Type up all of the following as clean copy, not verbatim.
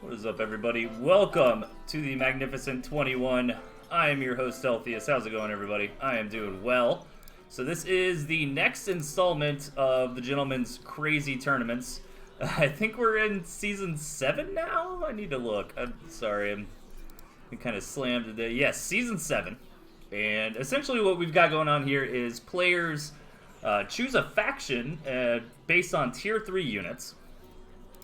What is up, everybody? Welcome to the Magnificent 21. I am your host, Delthius. How's it going, everybody? I am doing well. So this is the next installment of the Gentleman's Crazy Tournaments. I think we're in Season 7 now? I need to look. I'm sorry, I'm kind of slammed today. Yes, Season 7. And essentially what we've got going on here is players choose a faction based on Tier 3 units.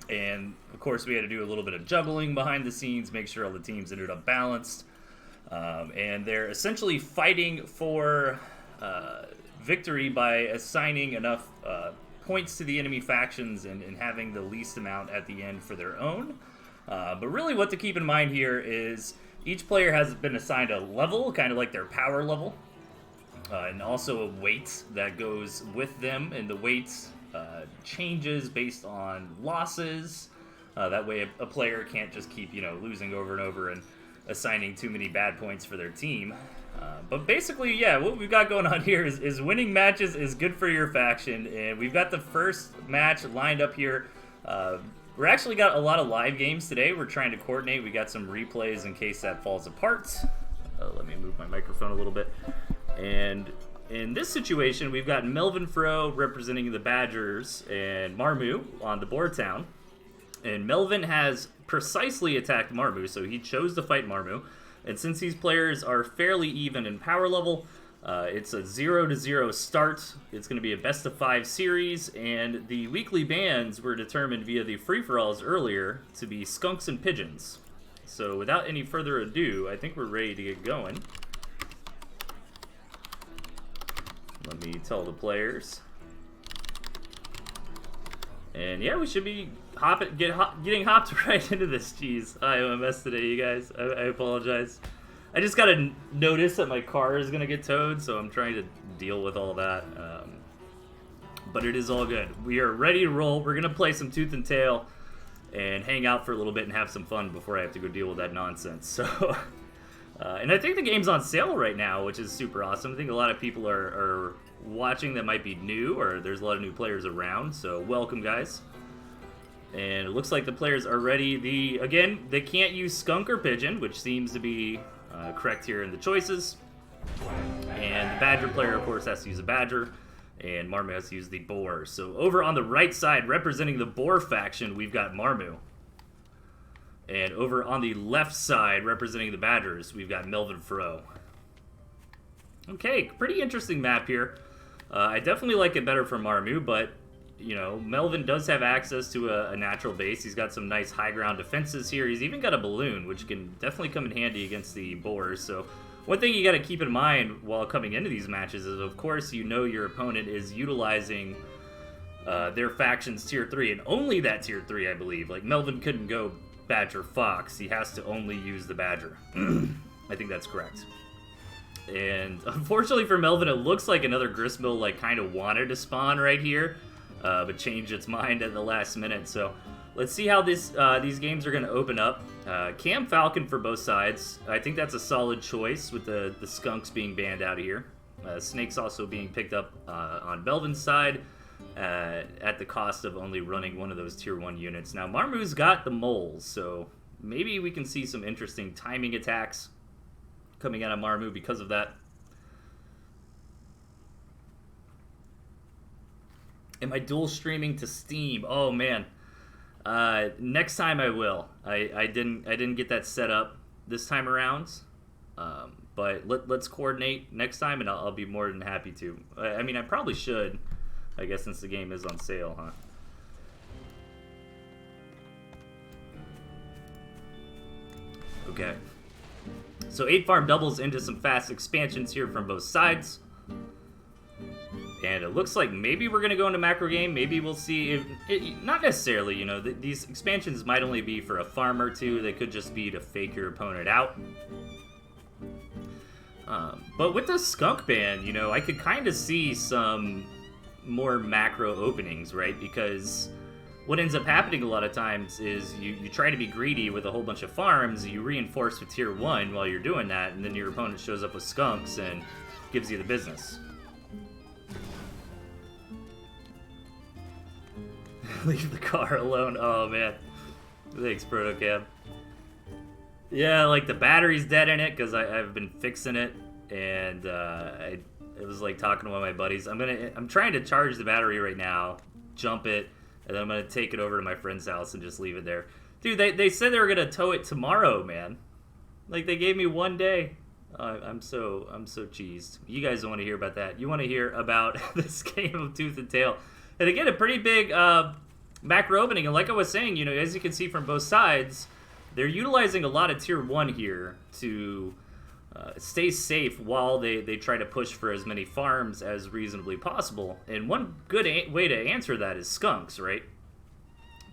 And, of course, we had to do a little bit of juggling behind the scenes, make sure all the teams ended up balanced. And they're essentially fighting for victory by assigning enough points to the enemy factions and having the least amount at the end for their own. But really what to keep in mind here is each player has been assigned a level, kind of like their power level, and also a weight that goes with them, and the weights changes based on losses. That way a player can't just keep, losing over and over and assigning too many bad points for their team. But basically, yeah, what we've got going on here is winning matches is good for your faction, and we've got the first match lined up here. We're actually got a lot of live games today. We're trying to coordinate. We got some replays in case that falls apart. Let me move my microphone a little bit. And in this situation, we've got Melvin Fro representing the Badgers and Marmu on the board town. And Melvin has precisely attacked Marmu, so he chose to fight Marmu. And since these players are fairly even in power level, it's a 0-0 start. It's going to be a best-of-5 series, and the weekly bans were determined via the free-for-alls earlier to be skunks and pigeons. So without any further ado, I think we're ready to get going. Let me tell the players. And yeah, we should be getting hopped right into this. Jeez, I am a mess today, you guys. I apologize. I just got to notice that my car is going to get towed, so I'm trying to deal with all that. But it is all good. We are ready to roll. We're going to play some Tooth and Tail and hang out for a little bit and have some fun before I have to go deal with that nonsense. So... and I think the game's on sale right now, which is super awesome. I think a lot of people are watching that might be new, or there's a lot of new players around, so welcome, guys. And it looks like the players are ready. Again, they can't use skunk or pigeon, which seems to be correct here in the choices. And the badger player, of course, has to use a badger, and Marmu has to use the boar. So over on the right side, representing the boar faction, we've got Marmu. And over on the left side, representing the Badgers, we've got Melvin Fro. Okay, pretty interesting map here. I definitely like it better for Marmu, but, Melvin does have access to a natural base. He's got some nice high ground defenses here. He's even got a balloon, which can definitely come in handy against the boars. So one thing you got to keep in mind while coming into these matches is, of course, your opponent is utilizing their faction's Tier 3, and only that Tier 3, I believe. Like, Melvin couldn't go Badger Fox. He has to only use the Badger. I think that's correct. And unfortunately for Melvin, it looks like another Gristmill kind of wanted to spawn right here, but changed its mind at the last minute. So let's see how these games are going to open up. Cam Falcon for both sides. I think that's a solid choice with the skunks being banned out of here. Snakes also being picked up on Melvin's side. At the cost of only running one of those Tier 1 units. Now, Marmu's got the moles, so maybe we can see some interesting timing attacks coming out of Marmu because of that. Am I dual streaming to Steam? Oh, man. Next time I will. I didn't get that set up this time around. But let's coordinate next time, and I'll be more than happy to. I mean, I probably should. I guess since the game is on sale, huh? Okay. So 8 farm doubles into some fast expansions here from both sides. And it looks like maybe we're going to go into macro game. Maybe we'll see. Not necessarily, these expansions might only be for a farm or two. They could just be to fake your opponent out. But with the skunk ban, I could kind of see some more macro openings, right? Because what ends up happening a lot of times is you try to be greedy with a whole bunch of farms, you reinforce with Tier 1 while you're doing that, and then your opponent shows up with skunks and gives you the business. Leave the car alone. Oh, man. Thanks, ProtoCab. Yeah, like the battery's dead in it because I've been fixing it, and it was like talking to one of my buddies. I'm trying to charge the battery right now, jump it, and then I'm gonna take it over to my friend's house and just leave it there. Dude, they said they were gonna tow it tomorrow, man. Like they gave me 1 day. I'm so cheesed. You guys don't want to hear about that. You want to hear about this game of Tooth and Tail, and again, a pretty big macro opening. And like I was saying, you know, as you can see from both sides, they're utilizing a lot of tier 1 here to stay safe while they try to push for as many farms as reasonably possible. And one good way to answer that is skunks, right?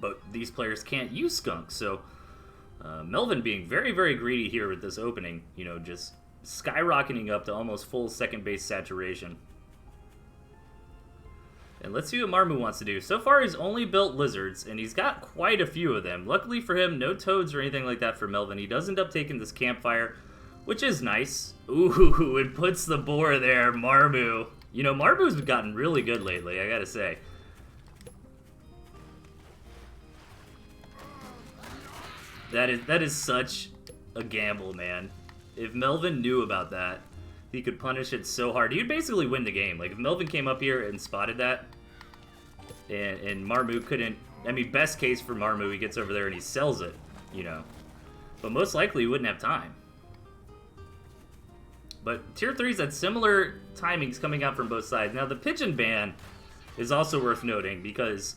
But these players can't use skunks, so Melvin being very, very greedy here with this opening, you know, just skyrocketing up to almost full second base saturation. And let's see what Marmu wants to do. So far, he's only built lizards, and he's got quite a few of them. Luckily for him, no toads or anything like that for Melvin. He does end up taking this campfire, which is nice. Ooh, it puts the boar there, Marmu. You know, Marmu's gotten really good lately, I gotta say. That is such a gamble, man. If Melvin knew about that, he could punish it so hard. He'd basically win the game. Like, if Melvin came up here and spotted that, and Marmu couldn't... I mean, best case for Marmu, he gets over there and he sells it, you know. But most likely, he wouldn't have time. But Tier 3's had similar timings coming out from both sides. Now, the pigeon ban is also worth noting, because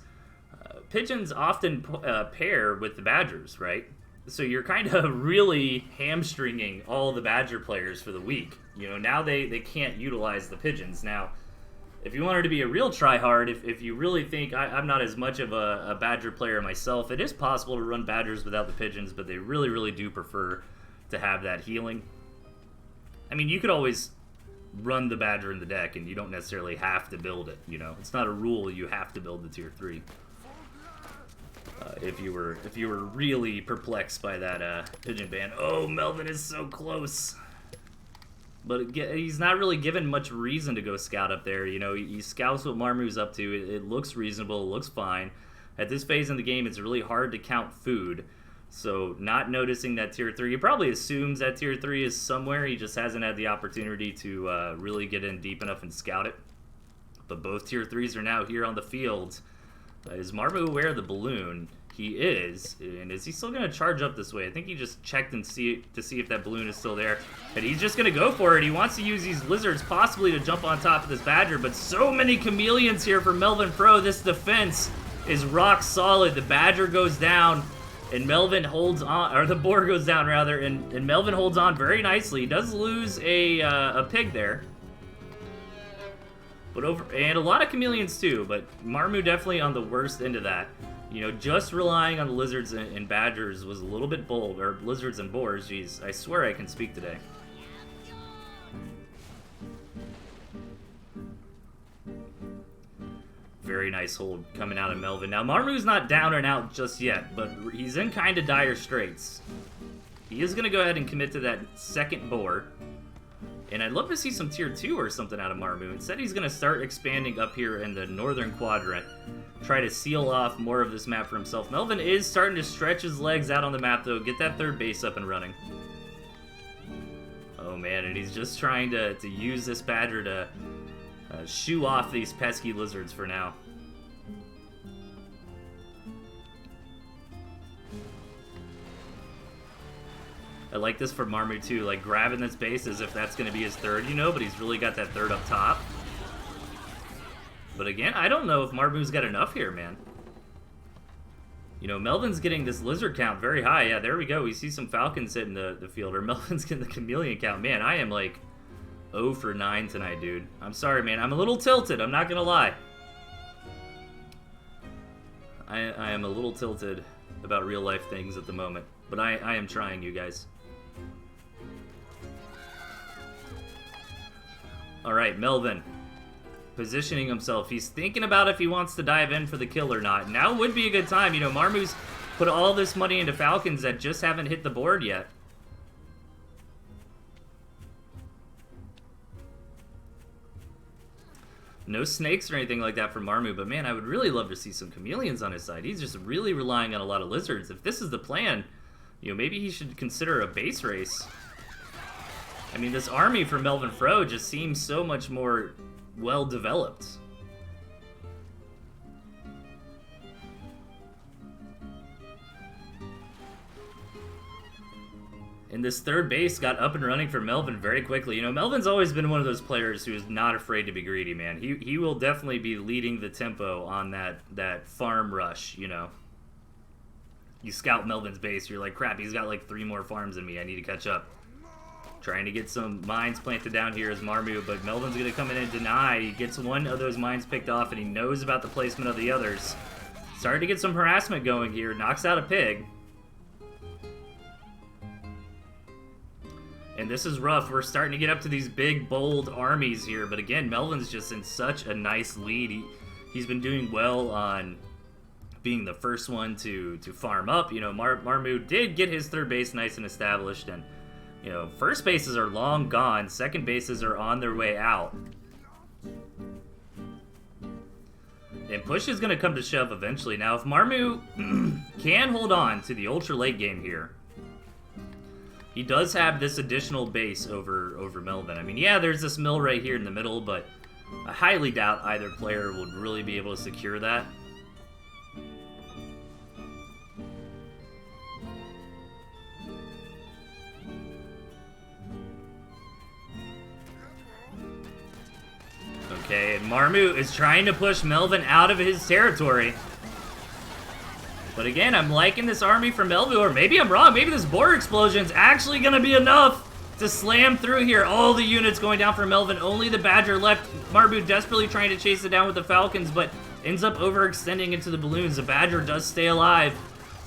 pigeons often pair with the badgers, right? So you're kind of really hamstringing all the badger players for the week. You know, now they can't utilize the pigeons. Now, if you wanted to be a real tryhard, if you really think I'm not as much of a badger player myself, it is possible to run badgers without the pigeons, but they really, really do prefer to have that healing. I mean, you could always run the badger in the deck, and you don't necessarily have to build it, you know? It's not a rule you have to build the Tier 3. If you were really perplexed by that pigeon ban. Oh, Melvin is so close. But he's not really given much reason to go scout up there. You know, he scouts what Marmu's up to. It looks reasonable. It looks fine. At this phase in the game, it's really hard to count food. So not noticing that Tier 3, he probably assumes that Tier 3 is somewhere. He just hasn't had the opportunity to really get in deep enough and scout it. But both Tier 3s are now here on the field. Is Marmu aware of the balloon? He is. And is he still going to charge up this way? I think he just checked and to see if that balloon is still there. And he's just going to go for it. He wants to use these lizards possibly to jump on top of this badger. But so many chameleons here for Melvin Pro. This defense is rock solid. The badger goes down. And Melvin holds on. Or the boar goes down, rather. And Melvin holds on very nicely. He does lose a pig there. And a lot of chameleons too, but Marmu definitely on the worst end of that. You know, just relying on the lizards and badgers was a little bit bold, or lizards and boars. Jeez, I swear I can speak today. Very nice hold coming out of Melvin. Now, Marmu's not down and out just yet, but he's in kind of dire straits. He is going to go ahead and commit to that second boar. And I'd love to see some Tier 2 or something out of Marmu. Instead, he's going to start expanding up here in the northern quadrant. Try to seal off more of this map for himself. Melvin is starting to stretch his legs out on the map, though. Get that third base up and running. Oh, man, and he's just trying to use this badger to shoo off these pesky lizards for now. I like this for Marmu too, like grabbing this base as if that's going to be his third, you know, but he's really got that third up top. But again, I don't know if Marmu's got enough here, man. You know, Melvin's getting this lizard count very high. Yeah, there we go. We see some falcons hitting the field, or Melvin's getting the chameleon count. Man, I am like 0 for 9 tonight, dude. I'm sorry, man. I'm a little tilted. I'm not going to lie. I am a little tilted about real life things at the moment. But I am trying, you guys. Alright, Melvin. Positioning himself. He's thinking about if he wants to dive in for the kill or not. Now would be a good time. You know, Marmu's put all this money into falcons that just haven't hit the board yet. No snakes or anything like that for Marmu, but man, I would really love to see some chameleons on his side. He's just really relying on a lot of lizards. If this is the plan, you know, maybe he should consider a base race. I mean, this army for Melvin Fro just seems so much more well-developed. And this third base got up and running for Melvin very quickly. You know, Melvin's always been one of those players who is not afraid to be greedy, man. He will definitely be leading the tempo on that farm rush, you know. You scout Melvin's base, you're like, crap, he's got like 3 more farms than me. I need to catch up. Trying to get some mines planted down here as Marmu, but Melvin's going to come in and deny. He gets one of those mines picked off, and he knows about the placement of the others. Starting to get some harassment going here. Knocks out a pig. And this is rough. We're starting to get up to these big, bold armies here. But again, Melvin's just in such a nice lead. He's been doing well on being the first one to farm up. You know, Marmu did get his third base nice and established. And, you know, first bases are long gone. Second bases are on their way out. And push is going to come to shove eventually. Now, if Marmu can hold on to the ultra late game here, he does have this additional base over Melvin. I mean, yeah, there's this mill right here in the middle, but I highly doubt either player would really be able to secure that. Okay, and Marmu is trying to push Melvin out of his territory. But again, I'm liking this army for Melvin, or maybe I'm wrong. Maybe this border explosion is actually going to be enough to slam through here. All the units going down for Melvin. Only the Badger left. Marmu desperately trying to chase it down with the Falcons, but ends up overextending into the balloons. The Badger does stay alive,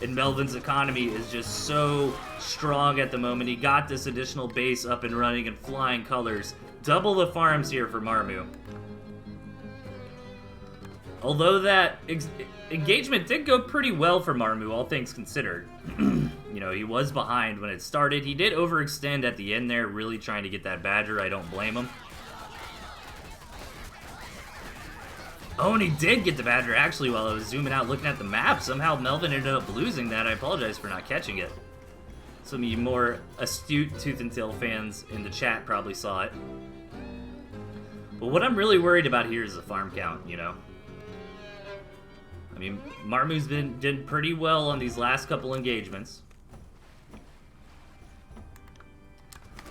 and Melvin's economy is just so strong at the moment. He got this additional base up and running in flying colors. Double the farms here for Marmu. Although that engagement did go pretty well for Marmu, all things considered. You know, he was behind when it started. He did overextend at the end there, really trying to get that Badger. I don't blame him. Oh, and he did get the Badger, actually, while I was zooming out looking at the map. Somehow Melvin ended up losing that. I apologize for not catching it. Some of you more astute Tooth and Tail fans in the chat probably saw it. But what I'm really worried about here is the farm count, you know. I mean, Marmu's did pretty well on these last couple engagements.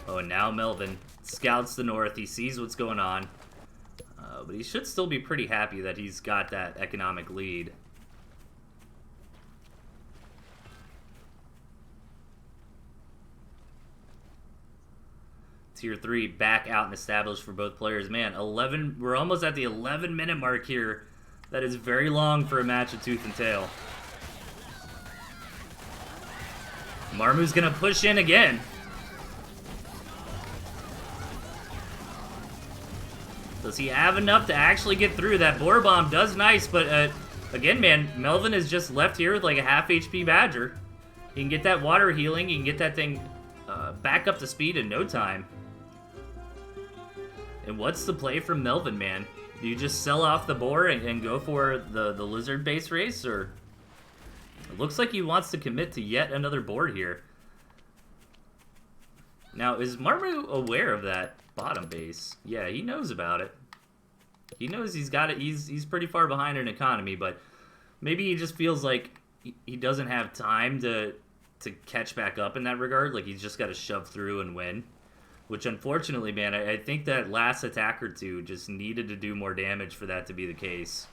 Oh, and now Melvin scouts the north. He sees what's going on. But he should still be pretty happy that he's got that economic lead. Tier 3 back out and established for both players. Man, 11. We're almost at the 11-minute mark here. That is very long for a match of Tooth and Tail. Marmu's gonna push in again. Does he have enough to actually get through? That Boar Bomb does nice, but again, man, Melvin is just left here with like a half HP Badger. He can get that water healing. He can get that thing back up to speed in no time. And what's the play from Melvin, man? Do you just sell off the boar and go for the lizard base race, or it looks like he wants to commit to yet another board here. Now, is Marmu aware of that bottom base? Yeah, he knows about it. He knows he's got it. He's pretty far behind in economy, but maybe he just feels like he doesn't have time to catch back up in that regard. Like, he's just got to shove through and win. Which, unfortunately, man, I think that last attack or two just needed to do more damage for that to be the case.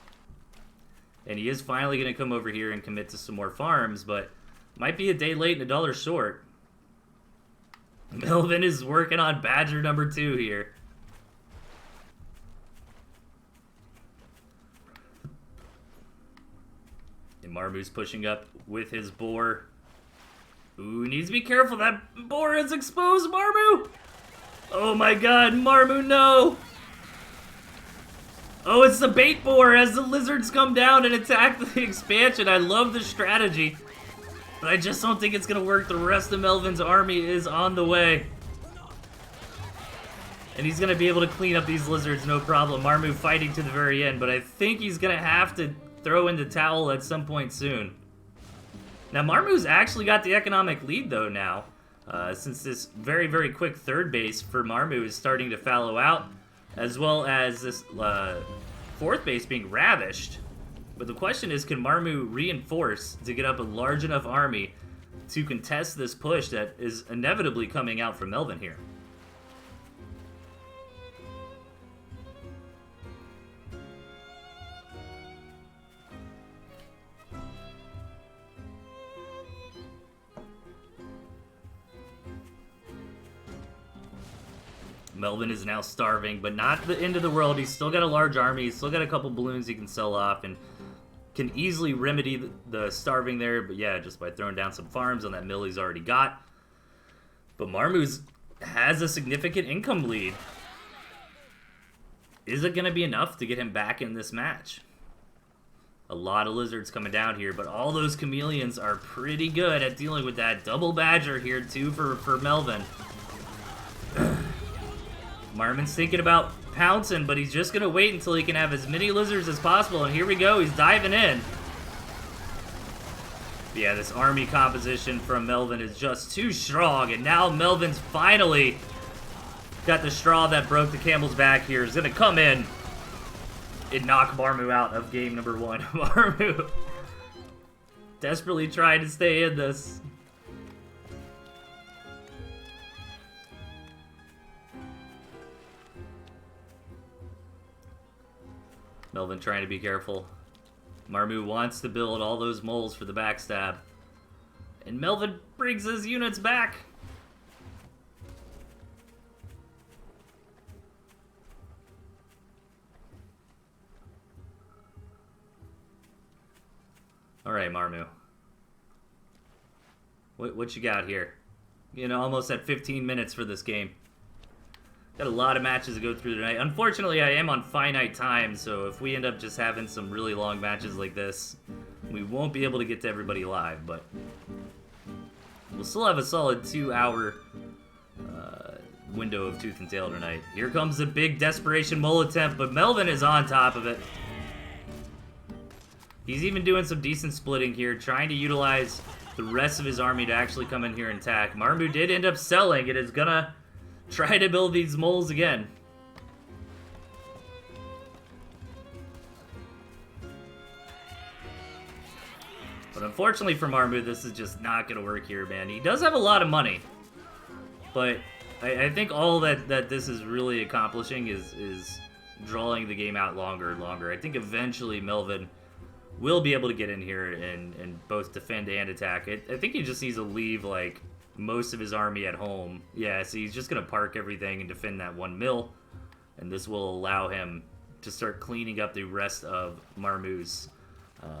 And he is finally going to come over here and commit to some more farms, but might be a day late and a dollar short. Melvin is working on Badger number 2 here. And Marmu's pushing up with his boar. Ooh, needs to be careful. That boar is exposed, Marmu! Oh my god, Marmu, no! Oh, it's the bait boar as the lizards come down and attack the expansion. I love the strategy, but I just don't think it's going to work. The rest of Melvin's army is on the way. And he's going to be able to clean up these lizards, no problem. Marmu fighting to the very end, but I think he's going to have to throw in the towel at some point soon. Now, Marmu's actually got the economic lead, though, now. Since this very, very quick third base for Marmu is starting to fallow out, as well as this fourth base being ravished. But the question is, can Marmu reinforce to get up a large enough army to contest this push that is inevitably coming out from Melvin here? Melvin is now starving, but not the end of the world. He's still got a large army. He's still got a couple balloons he can sell off and can easily remedy the starving there. But yeah, just by throwing down some farms on that mill he's already got. But Marmu has a significant income lead. Is it going to be enough to get him back in this match? A lot of lizards coming down here, but all those chameleons are pretty good at dealing with that. Double badger here too for Melvin. Marvin's thinking about pouncing, but he's just going to wait until he can have as many lizards as possible. And here we go. He's diving in. Yeah, this army composition from Melvin is just too strong. And now Melvin's finally got the straw that broke the camel's back here. He's going to come in and knock Marmu out of game number 1. Marmu desperately trying to stay in this. Melvin trying to be careful. Marmu wants to build all those moles for the backstab. And Melvin brings his units back. Alright, Marmu. What you got here? You know, almost at 15 minutes for this game. Got a lot of matches to go through tonight. Unfortunately, I am on finite time, so if we end up just having some really long matches like this, we won't be able to get to everybody live, but we'll still have a solid 2-hour window of Tooth and Tail tonight. Here comes the big desperation mole attempt, but Melvin is on top of it. He's even doing some decent splitting here, trying to utilize the rest of his army to actually come in here and attack. Marmu did end up selling. It is gonna try to build these moles again. But unfortunately for Marmu, this is just not going to work here, man. He does have a lot of money. But I think all that this is really accomplishing is drawing the game out longer and longer. I think eventually Melvin will be able to get in here and both defend and attack. I think he just needs to leave, like, most of his army at home. Yeah, so he's just going to park everything and defend that one mill. And this will allow him to start cleaning up the rest of Marmu's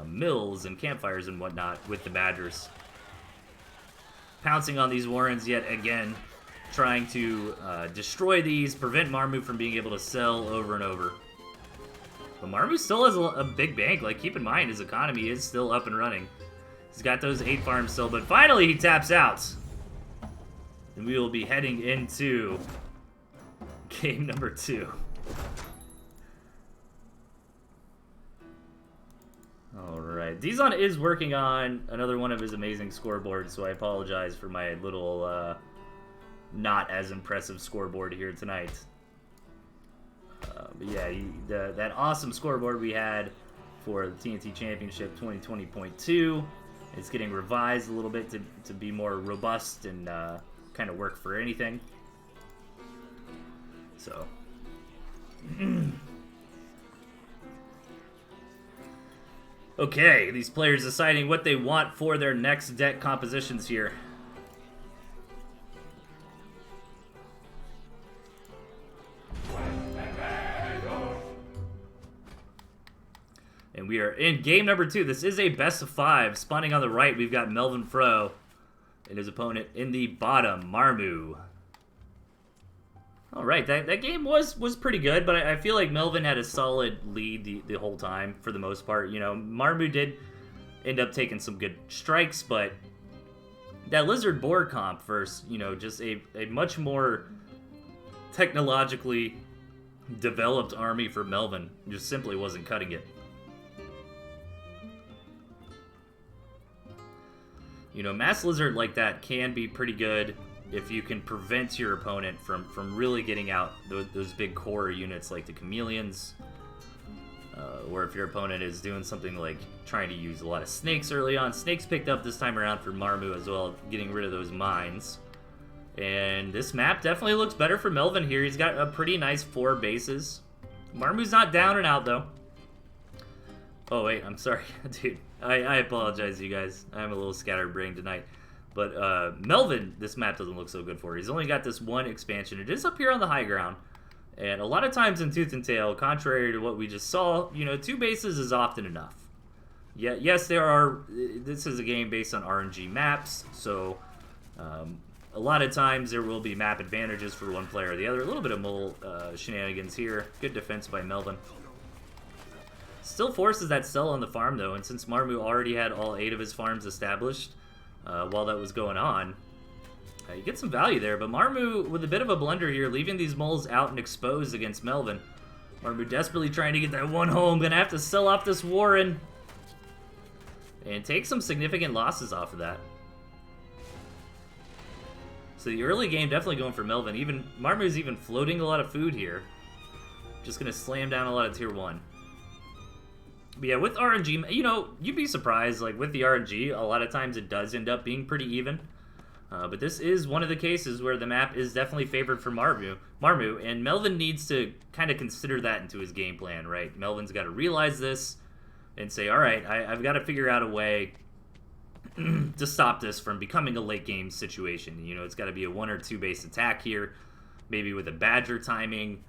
mills and campfires and whatnot with the badgers. Pouncing on these warrens yet again. Trying to destroy these, prevent Marmu from being able to sell over and over. But Marmu still has a big bank. Like, keep in mind, his economy is still up and running. He's got those 8 farms still, but finally he taps out. And we will be heading into game number 2. Alright, Dizon is working on another one of his amazing scoreboards, so I apologize for my little not as impressive scoreboard here tonight. But yeah, that awesome scoreboard we had for the TnT Championship 2020.2 is getting revised a little bit to be more robust and kind of work for anything. So okay, these players deciding what they want for their next deck compositions here. And we are in game number 2. This is a best of 5. Spawning on the right, we've got Melvin Fro and his opponent in the bottom, Marmu. Alright, that game was pretty good, but I feel like Melvin had a solid lead the whole time, for the most part. You know, Marmu did end up taking some good strikes, but that Lizard Boar comp versus, you know, just a much more technologically developed army for Melvin just simply wasn't cutting it. You know, Mass Lizard like that can be pretty good if you can prevent your opponent from really getting out those big core units like the Chameleons. Or if your opponent is doing something like trying to use a lot of snakes early on. Snakes picked up this time around for Marmu as well, getting rid of those mines. And this map definitely looks better for Melvin here. He's got a pretty nice 4 bases. Marmu's not down and out, though. Oh, wait, I'm sorry. Dude, I apologize, you guys. I'm a little scatterbrained tonight. But Melvin, this map doesn't look so good for. He's only got this 1 expansion. It is up here on the high ground. And a lot of times in Tooth and Tail, contrary to what we just saw, you know, 2 bases is often enough. Yeah, yes, this is a game based on RNG maps, so a lot of times there will be map advantages for one player or the other. A little bit of mole shenanigans here. Good defense by Melvin. Still forces that sell on the farm, though, and since Marmu already had all 8 of his farms established while that was going on, you get some value there, but Marmu with a bit of a blunder here, leaving these moles out and exposed against Melvin. Marmu desperately trying to get that 1 home, gonna have to sell off this Warren. And take some significant losses off of that. So the early game definitely going for Melvin. Even Marmu's even floating a lot of food here. Just gonna slam down a lot of tier 1. But yeah, with RNG, you know, you'd be surprised, like with the RNG, a lot of times it does end up being pretty even. But this is one of the cases where the map is definitely favored for Marmu, and Melvin needs to kind of consider that into his game plan, right? Melvin's got to realize this and say, all right, I've got to figure out a way to stop this from becoming a late game situation. You know, it's got to be a 1 or 2 base attack here, maybe with a Badger timing,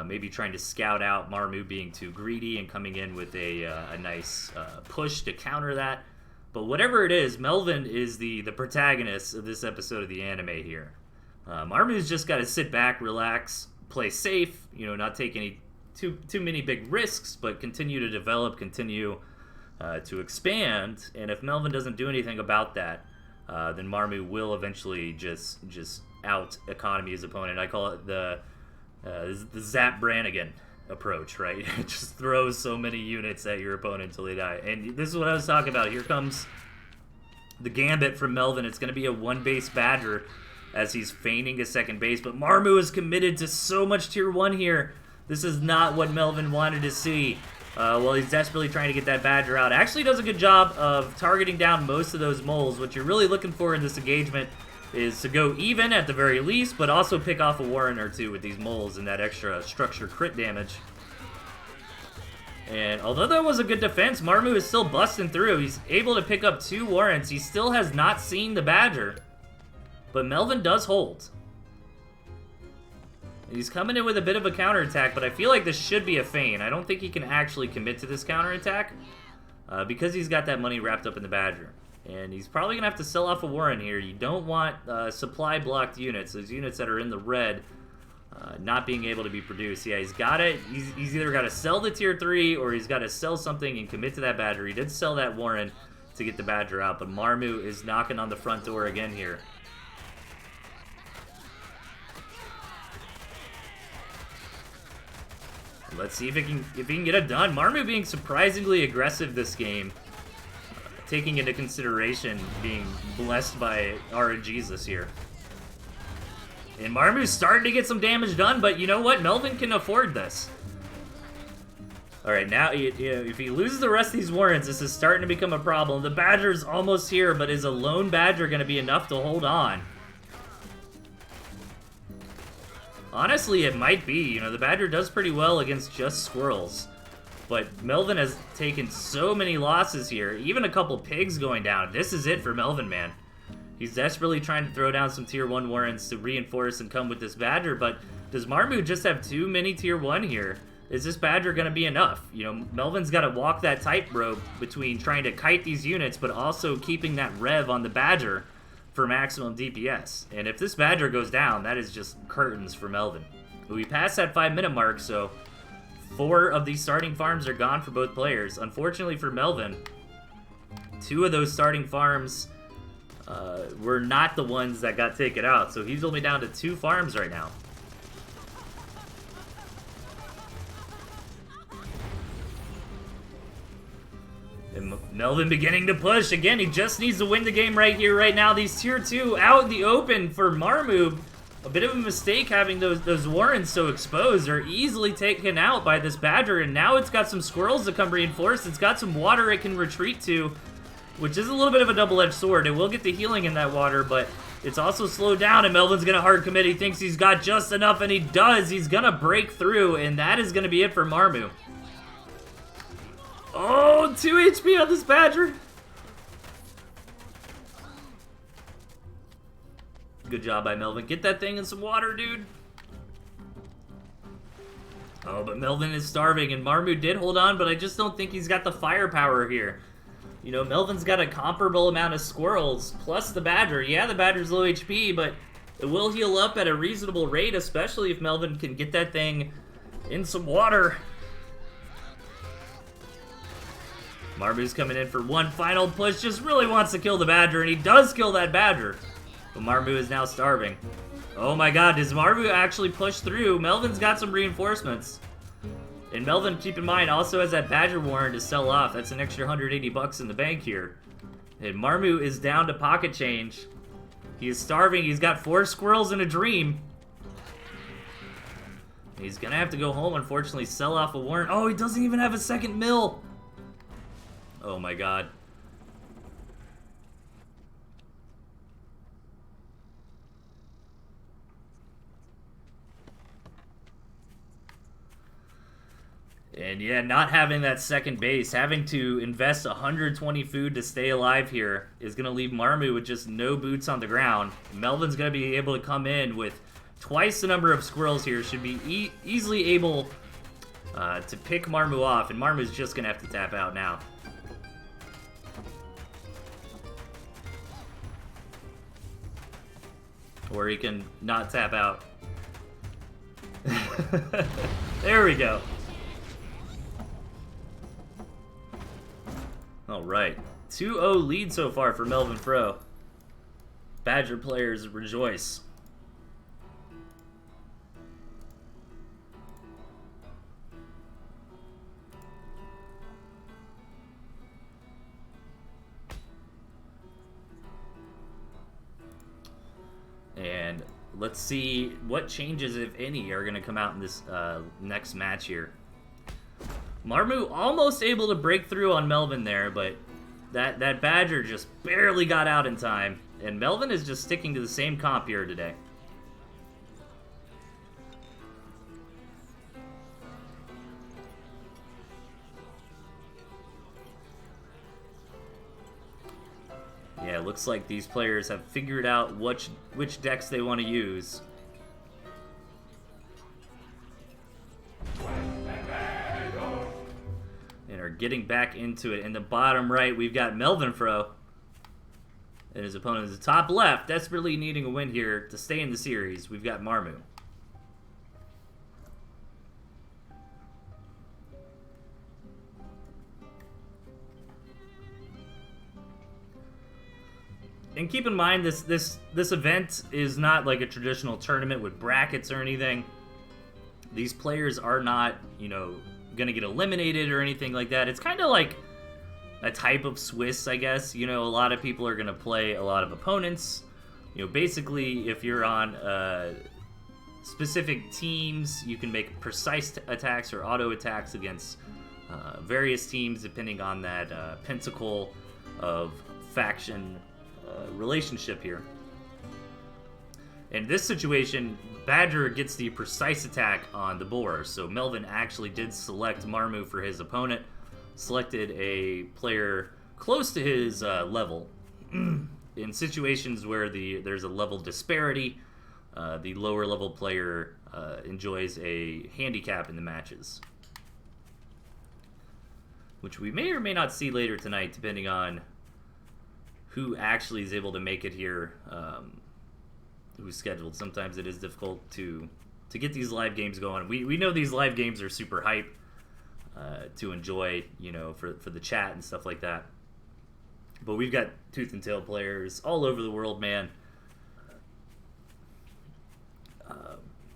maybe trying to scout out Marmu being too greedy and coming in with a nice push to counter that. But whatever it is, Melvin is the protagonist of this episode of the anime here. Marmu's just got to sit back, relax, play safe, you know, not take any too many big risks, but continue to develop, continue to expand. And if Melvin doesn't do anything about that, then Marmu will eventually just out economy his opponent. I call it the Zap Brannigan approach, right? It just throws so many units at your opponent until they die. And this is what I was talking about. Here comes the gambit from Melvin. It's going to be a 1 base Badger as he's feigning a 2nd base. But Marmu is committed to so much tier 1 here. This is not what Melvin wanted to see. While he's desperately trying to get that Badger out. Actually does a good job of targeting down most of those moles. What you're really looking for in this engagement is to go even at the very least, but also pick off a Warren or 2 with these moles and that extra structure crit damage. And although that was a good defense, Marmu is still busting through. He's able to pick up 2 Warrens. He still has not seen the Badger, but Melvin does hold. He's coming in with a bit of a counterattack, but I feel like this should be a feint. I don't think he can actually commit to this counterattack because he's got that money wrapped up in the Badger. And he's probably going to have to sell off a Warren here. You don't want supply-blocked units, those units that are in the red, not being able to be produced. Yeah, he's got it. He's either got to sell the tier 3 or he's got to sell something and commit to that Badger. He did sell that Warren to get the Badger out, but Marmu is knocking on the front door again here. Let's see if he can get it done. Marmu being surprisingly aggressive this game, taking into consideration being blessed by RNGs this year. And Marmu's starting to get some damage done, but you know what? Melvin can afford this. Alright, now if he loses the rest of these Warrens, this is starting to become a problem. The Badger's almost here, but is a lone Badger going to be enough to hold on? Honestly, it might be. You know, the Badger does pretty well against just squirrels. But Melvin has taken so many losses here. Even a couple pigs going down. This is it for Melvin, man. He's desperately trying to throw down some tier 1 Warrens to reinforce and come with this Badger. But does Marmu just have too many tier 1 here? Is this Badger going to be enough? You know, Melvin's got to walk that tightrope between trying to kite these units, but also keeping that rev on the Badger for maximum DPS. And if this Badger goes down, that is just curtains for Melvin. We passed that 5-minute mark, so 4 of these starting farms are gone for both players. Unfortunately for Melvin, 2 of those starting farms were not the ones that got taken out, so he's only down to 2 farms right now. Melvin beginning to push. Again, he just needs to win the game right here, right now. These tier 2 out in the open for Marmu. A bit of a mistake having those warrens so exposed. They're easily taken out by this badger, and now it's got some squirrels to come reinforce. It's got some water it can retreat to, which is a little bit of a double-edged sword. It will get the healing in that water, but it's also slowed down, and Melvin's going to hard commit. He thinks he's got just enough, and he does. He's going to break through, and that is going to be it for Marmu. Oh, 2 HP on this badger. Good job by Melvin. Get that thing in some water, dude. Oh, but Melvin is starving, and Marmu did hold on, but I just don't think he's got the firepower here. You know, Melvin's got a comparable amount of squirrels, plus the badger. Yeah, the badger's low HP, but it will heal up at a reasonable rate, especially if Melvin can get that thing in some water. Marmu's coming in for one final push, just really wants to kill the badger, and he does kill that badger. But Marmu is now starving. Oh my god, does Marmu actually push through? Melvin's got some reinforcements. And Melvin, keep in mind, also has that badger warren to sell off. That's an extra 180 bucks in the bank here. And Marmu is down to pocket change. He is starving. He's got 4 squirrels and a dream. He's gonna have to go home, unfortunately, sell off a warren. Oh, he doesn't even have a second mill. Oh my god. And yeah, not having that second base, having to invest 120 food to stay alive here is going to leave Marmu with just no boots on the ground. Melvin's going to be able to come in with twice the number of squirrels here, should be easily able to pick Marmu off, and Marmu's just going to have to tap out now. Or he can not tap out. There we go. Alright, 2-0 lead so far for Melvin Fro. Badger players rejoice. And let's see what changes, if any, are going to come out in this next match here. Marmu almost able to break through on Melvin there, but that badger just barely got out in time. And Melvin is just sticking to the same comp here today. Yeah, it looks like these players have figured out which decks they want to use. And are getting back into it. In the bottom right, we've got Melvin Fro. And his opponent is the top left, desperately needing a win here to stay in the series. We've got Marmu. And keep in mind, this event is not like a traditional tournament with brackets or anything. These players are not, you know, gonna get eliminated or anything like that. It's kind of like a type of Swiss, I guess. You know, a lot of people are gonna play a lot of opponents. You know, basically, if you're on specific teams, you can make precise attacks or auto attacks against various teams, depending on that pentacle of faction relationship here. In this situation, Badger gets the precise attack on the boar, so Melvin actually did select Marmu for his opponent, selected a player close to his level. In situations where there's a level disparity, the lower level player enjoys a handicap in the matches, which we may or may not see later tonight, depending on who actually is able to make it here, who's scheduled. Sometimes it is difficult to get these live games going. We know these live games are super hype to enjoy, you know, for the chat and stuff like that. But we've got Tooth and Tail players all over the world, man.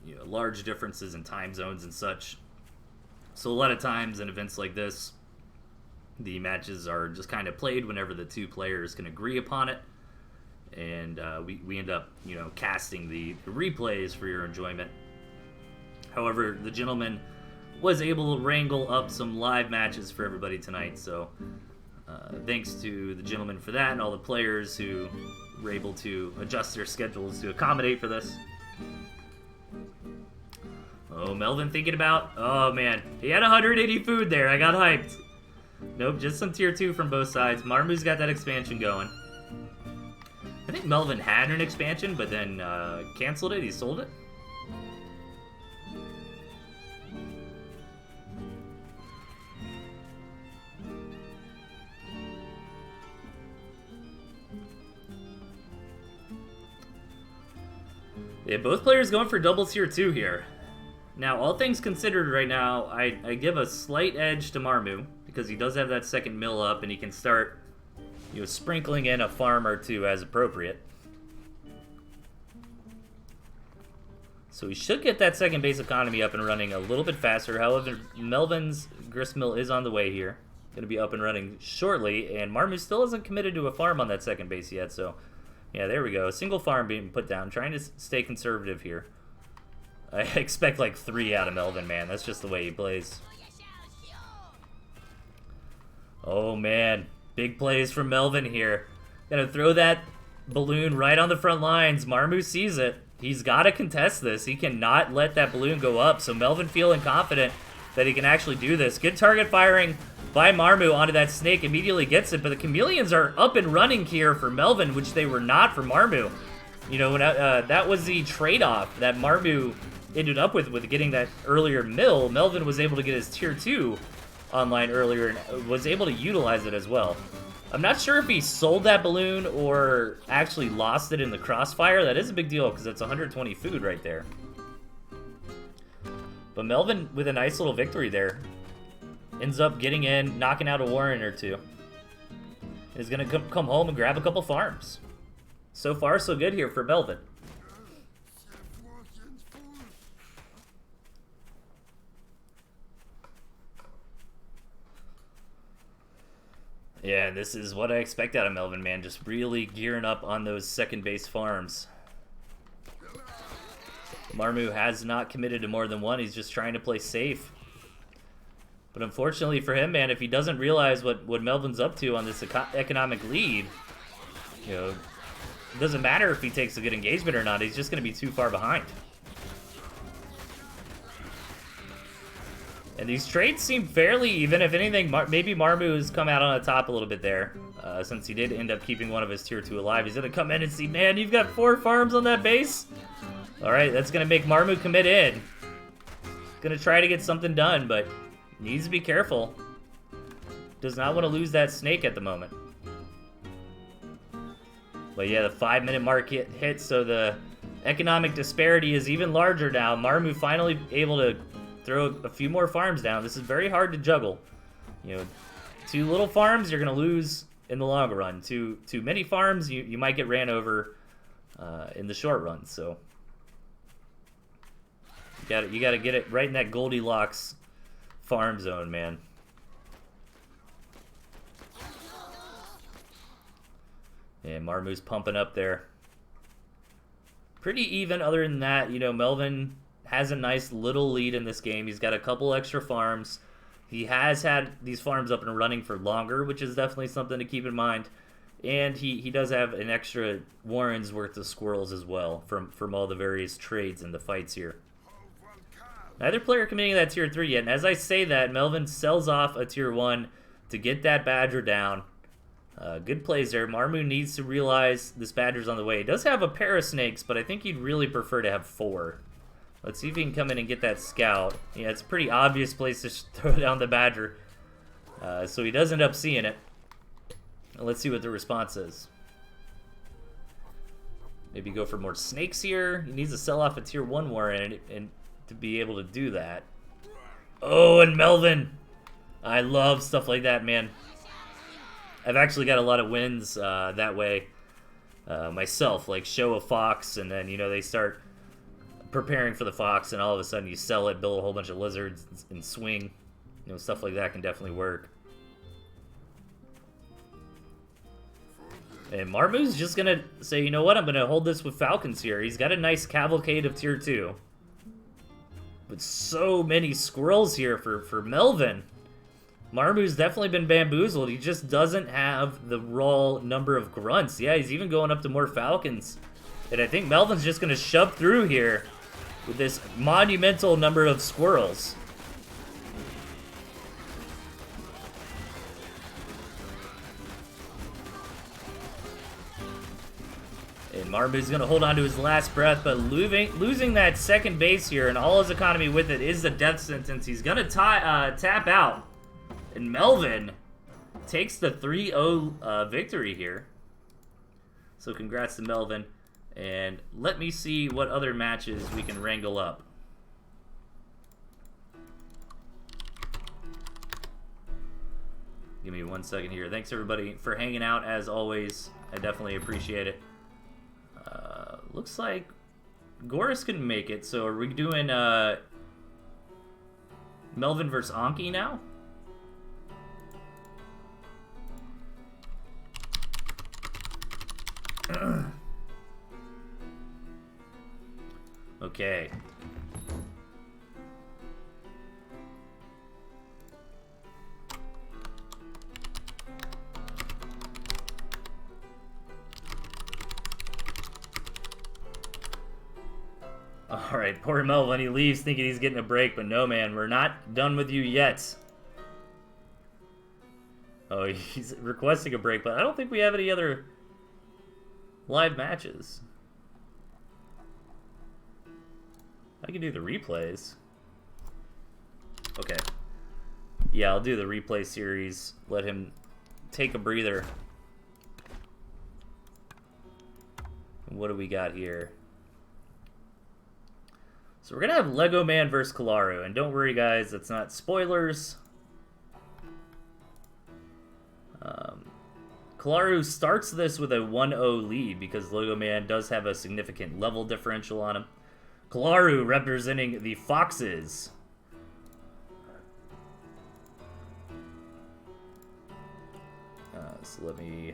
You know, large differences in time zones and such. So a lot of times in events like this, The matches are just kind of played whenever the two players can agree upon it. And we end up, casting the replays for your enjoyment. However, the gentleman was able to wrangle up some live matches for everybody tonight, so thanks to the gentleman for that and all the players who were able to adjust their schedules to accommodate for this. Oh, Melvin thinking about... Oh, man. He had 180 food there. I got hyped. Nope, just some tier 2 from both sides. Marmu's got that expansion going. I think Melvin had an expansion, but then canceled it. He sold it. Yeah, both players going for double tier 2 here. Now, all things considered right now, I give a slight edge to Marmu, because he does have that second mill up, and he can start, sprinkling in a farm or two as appropriate. So he should get that second base economy up and running a little bit faster. However, Melvin's gristmill is on the way here. Going to be up and running shortly, and Marmu still hasn't committed to a farm on that second base yet, so... Yeah, there we go. A single farm being put down. Trying to stay conservative here. I expect like 3 out of Melvin, man. That's just the way he plays. Oh, man. Big plays from Melvin here. Gonna throw that balloon right on the front lines. Marmu sees it. He's got to contest this. He cannot let that balloon go up. So Melvin feeling confident that he can actually do this. Good target firing by Marmu onto that snake, immediately gets it, but the chameleons are up and running here for Melvin, which they were not for Marmu. That was the trade-off that Marmu ended up with getting that earlier mill. Melvin was able to get his tier 2 online earlier and was able to utilize it as well. I'm not sure if he sold that balloon or actually lost it in the crossfire. That is a big deal because it's 120 food right there. But Melvin with a nice little victory there. Ends up getting in, knocking out a warren or two. Is going to come home and grab a couple farms. So far, so good here for Melvin. Yeah, this is what I expect out of Melvin, man. Just really gearing up on those second base farms. Marmu has not committed to more than one. He's just trying to play safe. But unfortunately for him, man, if he doesn't realize what Melvin's up to on this economic lead, it doesn't matter if he takes a good engagement or not. He's just going to be too far behind. And these trades seem fairly even. If anything, maybe Marmu has come out on the top a little bit there, since he did end up keeping one of his tier 2 alive. He's going to come in and see, man, you've got 4 farms on that base? All right, that's going to make Marmu commit in. Going to try to get something done, but... needs to be careful. Does not want to lose that snake at the moment. But yeah, the 5-minute mark hit, so the economic disparity is even larger now. Marmu finally able to throw a few more farms down. This is very hard to juggle. 2 little farms, you're going to lose in the long run. Too many farms, you might get ran over in the short run. So you got to get it right in that Goldilocks farm zone, man. And Marmu's pumping up there. Pretty even other than that. Melvin has a nice little lead in this game. He's got a couple extra farms. He has had these farms up and running for longer, which is definitely something to keep in mind. And he does have an extra warren's worth of squirrels as well from all the various trades and the fights here. Neither player committing to that tier 3 yet, and as I say that, Melvin sells off a tier 1 to get that badger down. Good plays there. Marmu needs to realize this badger's on the way. He does have a pair of snakes, but I think he'd really prefer to have 4. Let's see if he can come in and get that scout. Yeah, it's a pretty obvious place to throw down the badger. So he does end up seeing it. And let's see what the response is. Maybe go for more snakes here. He needs to sell off a tier 1 warren and to be able to do that. Oh, and Melvin! I love stuff like that, man. I've actually got a lot of wins that way myself, like show a fox, and then, they start preparing for the fox, and all of a sudden you sell it, build a whole bunch of lizards, and swing. Stuff like that can definitely work. And Marmu's just gonna say, you know what, I'm gonna hold this with Falcons here. He's got a nice cavalcade of tier 2. But so many squirrels here for Melvin. Marmu's definitely been bamboozled. He just doesn't have the raw number of grunts. Yeah, he's even going up to more Falcons. And I think Melvin's just gonna shove through here with this monumental number of squirrels. And Marmu's going to hold on to his last breath, but losing that second base here and all his economy with it is the death sentence. He's going to tap out. And Melvin takes the 3-0 victory here. So congrats to Melvin. And let me see what other matches we can wrangle up. Give me 1 second here. Thanks everybody for hanging out as always. I definitely appreciate it. Looks like Goris couldn't make it, so are we doing Melvin versus Anki now? Okay. Alright, poor Melvin, he leaves thinking he's getting a break, but no man, we're not done with you yet. Oh, he's requesting a break, but I don't think we have any other live matches. I can do the replays. Okay. Yeah, I'll do the replay series. Let him take a breather. What do we got here? So we're going to have Lego Man versus Kalaru. And don't worry, guys, that's not spoilers. Kalaru starts this with a 1-0 lead because Lego Man does have a significant level differential on him. Kalaru representing the Foxes. So let me...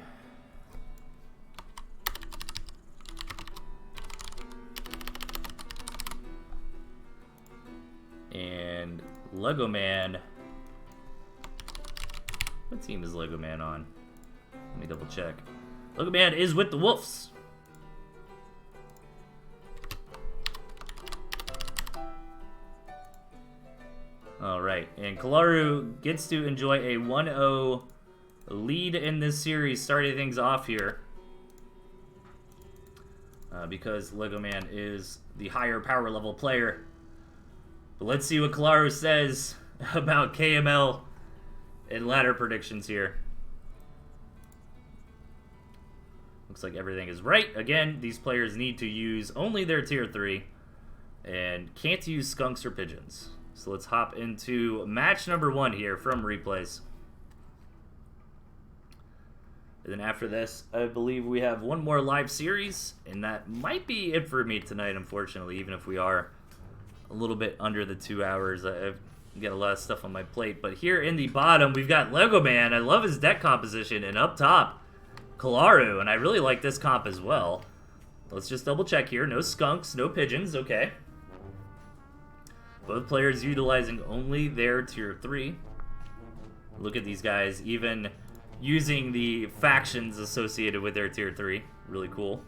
And Lego Man... What team is Lego Man on? Let me double check. Lego Man is with the Wolves. Alright, and Kalaru gets to enjoy a 1-0 lead in this series, starting things off here. Because Lego Man is the higher power level player. But let's see what Kalaru says about KML and ladder predictions here. Looks like everything is right. Again, these players need to use only their tier 3 and can't use skunks or pigeons. So let's hop into match number 1 here from replays. And then after this, I believe we have one more live series, and that might be it for me tonight, unfortunately, even if we are a little bit under the 2 hours. I've got a lot of stuff on my plate. But here in the bottom, we've got Lego Man. I love his deck composition, and up top, Kalaru, and I really like this comp as well. Let's just double check here. No skunks, no pigeons, okay. Both players utilizing only their tier 3. Look at these guys, even using the factions associated with their tier 3. Really cool.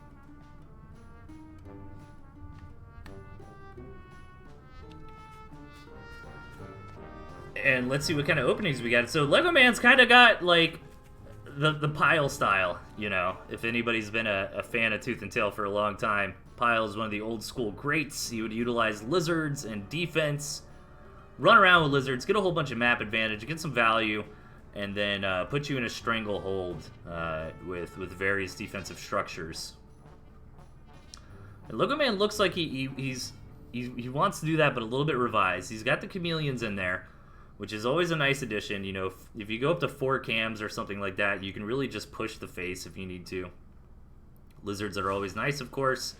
And let's see what kind of openings we got. So Lego Man's kind of got, like, the Pile style, you know. If anybody's been a fan of Tooth and Tail for a long time, Pile is one of the old school greats. He would utilize lizards and defense, run around with lizards, get a whole bunch of map advantage, get some value, and then put you in a stranglehold with various defensive structures. And Lego Man looks like he wants to do that, but a little bit revised. He's got the chameleons in there, which is always a nice addition. You know, if you go up to 4 cams or something like that, you can really just push the face if you need to. Lizards are always nice, of course.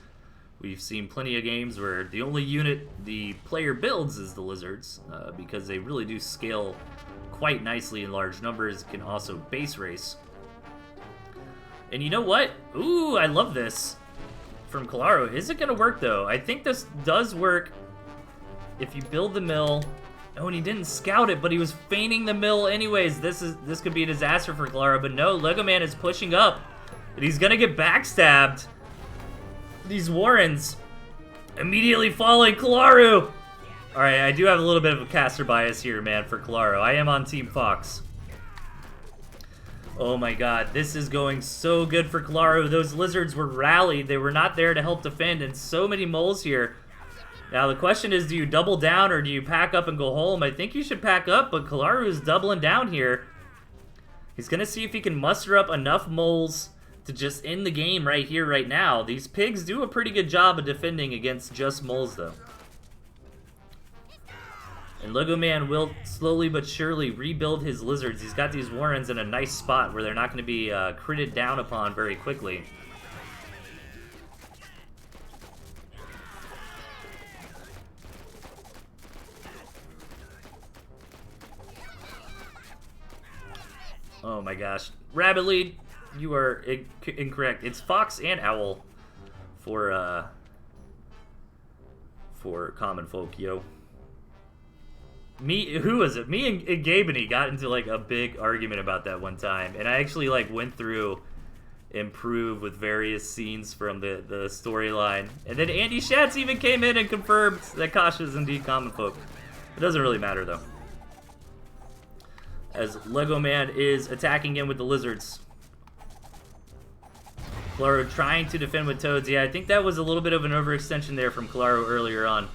We've seen plenty of games where the only unit the player builds is the lizards, because they really do scale quite nicely in large numbers, can also base race. And you know what? Ooh, I love this from Claro. Is it going to work, though? I think this does work if you build the mill. Oh, and he didn't scout it, but he was feigning the mill anyways. This could be a disaster for Claro, but no, Lego Man is pushing up. And he's going to get backstabbed. These Warrens immediately falling. Claro! Alright, I do have a little bit of a caster bias here, man, for Claro. I am on Team Fox. Oh my god, this is going so good for Claro. Those lizards were rallied. They were not there to help defend, and so many moles here. Now, the question is, do you double down or do you pack up and go home? I think you should pack up, but Claro is doubling down here. He's going to see if he can muster up enough moles to just end the game right here, right now. These pigs do a pretty good job of defending against just moles, though. And Lego Man will slowly but surely rebuild his lizards. He's got these Warrens in a nice spot where they're not going to be critted down upon very quickly. Oh my gosh. Rabbit Lead, you are incorrect. It's Fox and Owl for common folk, yo. Who was it? Me and Gabe and he got into like a big argument about that one time, and I actually like went through improve with various scenes from the storyline, and then Andy Schatz even came in and confirmed that Kasha is indeed common folk. It doesn't really matter though, as Lego Man is attacking him with the lizards. Claro trying to defend with toads. Yeah, I think that was a little bit of an overextension there from Claro earlier on.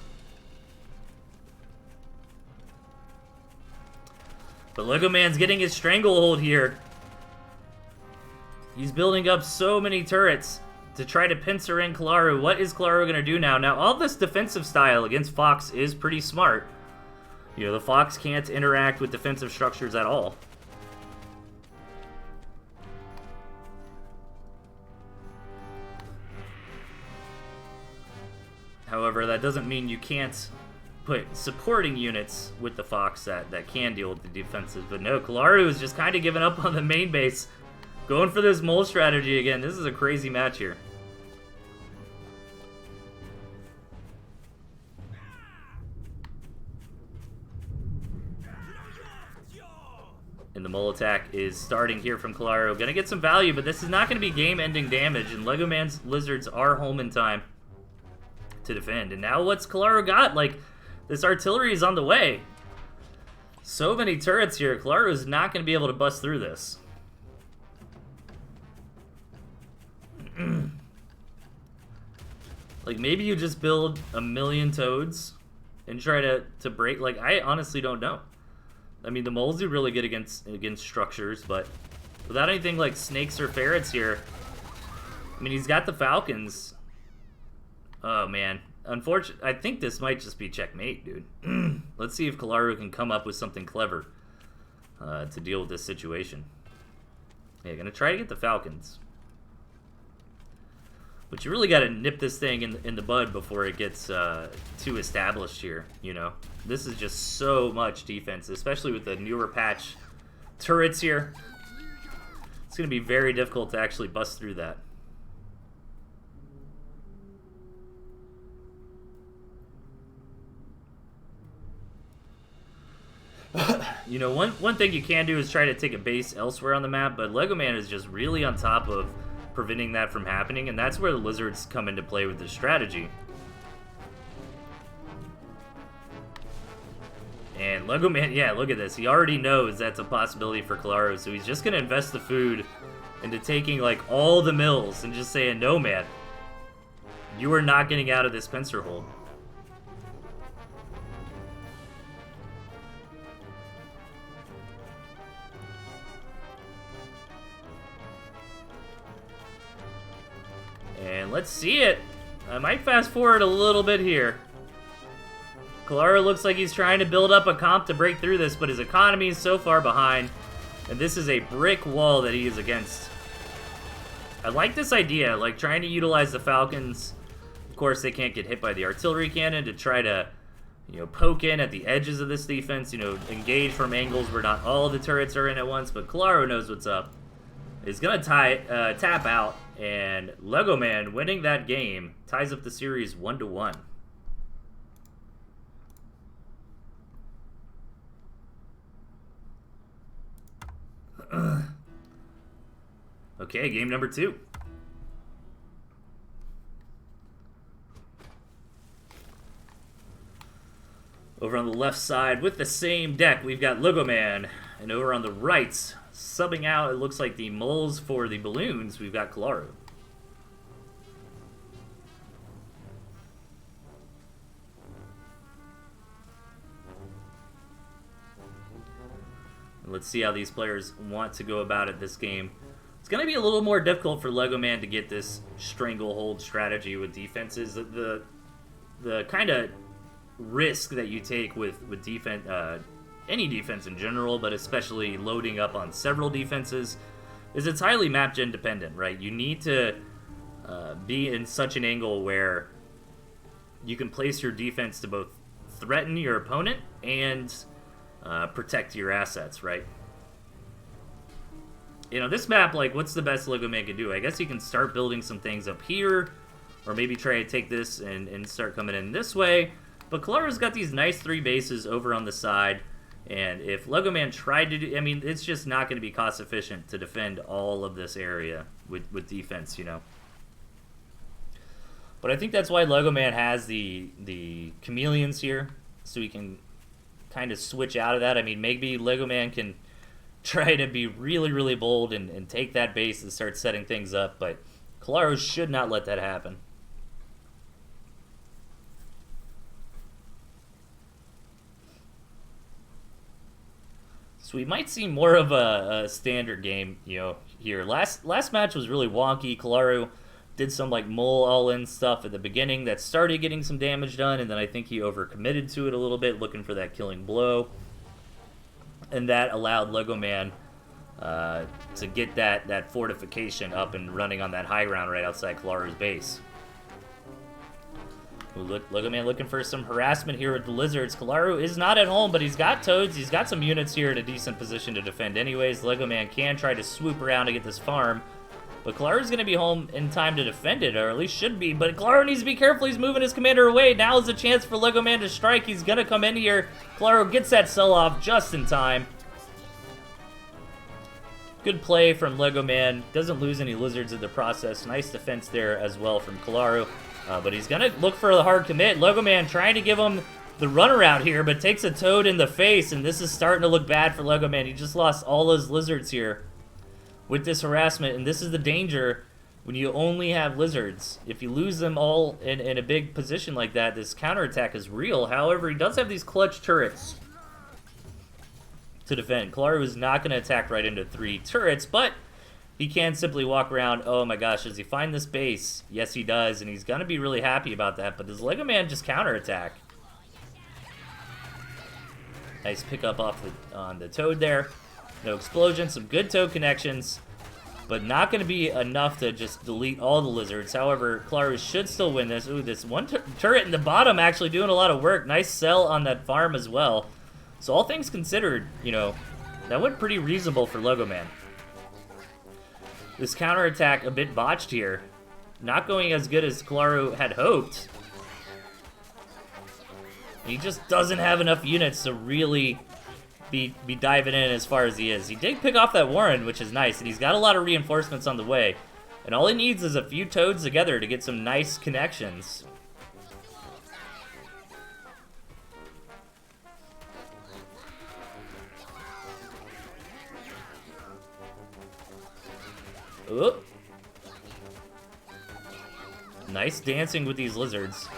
But Lego Man's getting his stranglehold here. He's building up so many turrets to try to pincer in Claro. What is Claro going to do now? Now, all this defensive style against Fox is pretty smart. You know, the Fox can't interact with defensive structures at all. However, that doesn't mean you can't put supporting units with the Fox that can deal with the defensive. But no, Claro is just kind of giving up on the main base. Going for this mole strategy again. This is a crazy match here. And the mole attack is starting here from Claro. Gonna get some value, but this is not gonna be game-ending damage, and Lego Man's lizards are home in time to defend. And now what's Claro got? Like, this artillery is on the way. So many turrets here. Claro is not going to be able to bust through this. Like, maybe you just build a million toads and try to break. Like, I honestly don't know. I mean, the moles do really good against structures, but without anything like snakes or ferrets here, I mean, he's got the falcons. Oh, man. Unfortunately, I think this might just be checkmate, dude. Let's see if Claro can come up with something clever to deal with this situation. Yeah, gonna try to get the falcons. But you really gotta nip this thing in the bud before it gets too established here, you know? This is just so much defense, especially with the newer patch turrets here. It's gonna be very difficult to actually bust through that. You know, one thing you can do is try to take a base elsewhere on the map, but Lego Man is just really on top of preventing that from happening, and that's where the lizards come into play with this strategy. And Lego Man, yeah, look at this. He already knows that's a possibility for Claro, so he's just going to invest the food into taking, like, all the mills and just saying, no, man, you are not getting out of this pincer hold. And let's see it. I might fast forward a little bit here. Claro looks like he's trying to build up a comp to break through this, but his economy is so far behind. And this is a brick wall that he is against. I like this idea, like trying to utilize the Falcons. Of course, they can't get hit by the artillery cannon to try to, you know, poke in at the edges of this defense, you know, engage from angles where not all the turrets are in at once, but Claro knows what's up. is going to tap out, and Lego Man winning that game ties up the series 1-1. Okay, game number 2. Over on the left side with the same deck, we've got Lego Man. And over on the right, subbing out, it looks like the moles for the balloons, we've got Kalaru. Let's see how these players want to go about it this game. It's going to be a little more difficult for Lego Man to get this stranglehold strategy with defenses. The kind of risk that you take with defense, any defense in general, but especially loading up on several defenses, is it's highly map gen dependent, right? You need to be in such an angle where you can place your defense to both threaten your opponent and protect your assets, right? You know, this map, like, what's the best Lego Man can do? I guess he can start building some things up here, or maybe try to take this and start coming in this way. But Kalaru's got these nice 3 bases over on the side, and if Lego Man tried to do, I mean, it's just not going to be cost efficient to defend all of this area with defense, you know. But I think that's why Lego Man has the chameleons here, so he can kind of switch out of that. I mean, maybe Lego Man can try to be really, really bold and take that base and start setting things up, but Kalaru should not let that happen. So we might see more of a standard game, you know, here. Last match was really wonky. Kalaru did some like mole all-in stuff at the beginning that started getting some damage done, and then I think he overcommitted to it a little bit, looking for that killing blow. And that allowed Lego Man to get that fortification up and running on that high ground right outside Kalaru's base. Lego Man looking for some harassment here with the lizards. Kalaru is not at home, but he's got toads. He's got some units here at a decent position to defend anyways. Lego Man can try to swoop around to get this farm, but Kalaru's going to be home in time to defend it, or at least should be. But Kalaru needs to be careful. He's moving his commander away. Now is a chance for Lego Man to strike. He's going to come in here. Kalaru gets that sell-off just in time. Good play from Lego Man. Doesn't lose any lizards in the process. Nice defense there as well from Kalaru. But he's going to look for the hard commit. Lego Man trying to give him the runaround here, but takes a toad in the face, and this is starting to look bad for Lego Man. He just lost all his lizards here with this harassment, and this is the danger when you only have lizards. If you lose them all in a big position like that, this counterattack is real. However, he does have these clutch turrets to defend. Kalaru is not going to attack right into 3 turrets, but he can simply walk around. Oh my gosh, does he find this base? Yes, he does, and he's going to be really happy about that, but does Lego Man just counterattack? Nice pickup on the toad there. No explosion, some good toad connections, but not going to be enough to just delete all the lizards. However, Kalaru should still win this. Ooh, this one turret in the bottom actually doing a lot of work. Nice sell on that farm as well. So all things considered, you know, that went pretty reasonable for Lego Man. This counterattack a bit botched here. Not going as good as Kalaru had hoped. He just doesn't have enough units to really be diving in as far as he is. He did pick off that Warren, which is nice, and he's got a lot of reinforcements on the way. And all he needs is a few toads together to get some nice connections. Ooh. Nice dancing with these lizards.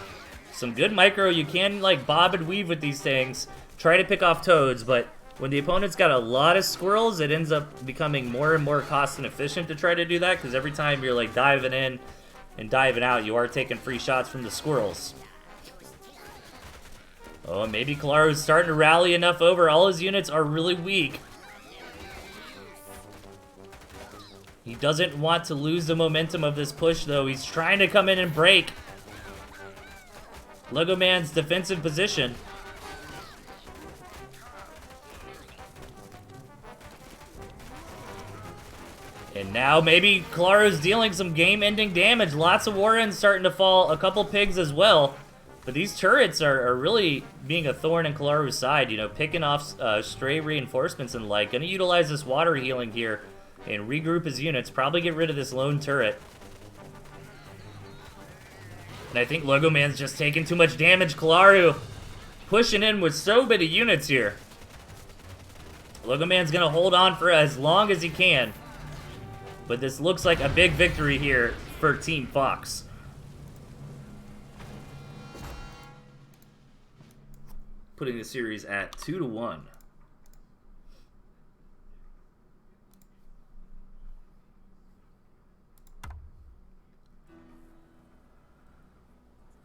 Some good micro. You can like bob and weave with these things. Try to pick off toads, but when the opponent's got a lot of squirrels, it ends up becoming more and more cost inefficient to try to do that, because every time you're like diving in and diving out, you are taking free shots from the squirrels. Oh, and maybe Kalaru's starting to rally enough over. All his units are really weak. He doesn't want to lose the momentum of this push, though. He's trying to come in and break Lego Man's defensive position. And now maybe Claro's dealing some game-ending damage. Lots of Warrens starting to fall. A couple pigs as well. But these turrets are really being a thorn in Claro's side. You know, picking off stray reinforcements and like. Gonna utilize this water healing here and regroup his units. Probably get rid of this lone turret. And I think Lego Man's just taking too much damage. Claro pushing in with so many units here. Lego Man's gonna hold on for as long as he can. But this looks like a big victory here for Team Fox. Putting the series at 2-1.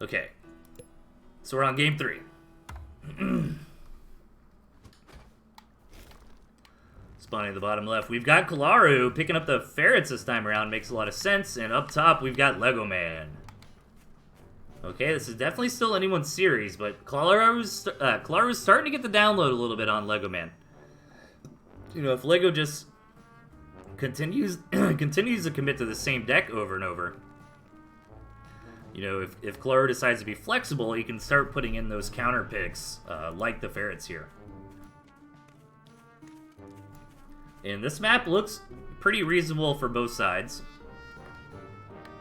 Okay. So we're on game 3. Spawning at the bottom left. We've got Kalaru picking up the ferrets this time around. Makes a lot of sense. And up top, we've got Lego Man. Okay, this is definitely still anyone's series, but Kalaru's starting to get the download a little bit on Lego Man. You know, if Lego just continues to commit to the same deck over and over, you know, if Kalaru decides to be flexible, he can start putting in those counter picks like the ferrets here. And this map looks pretty reasonable for both sides.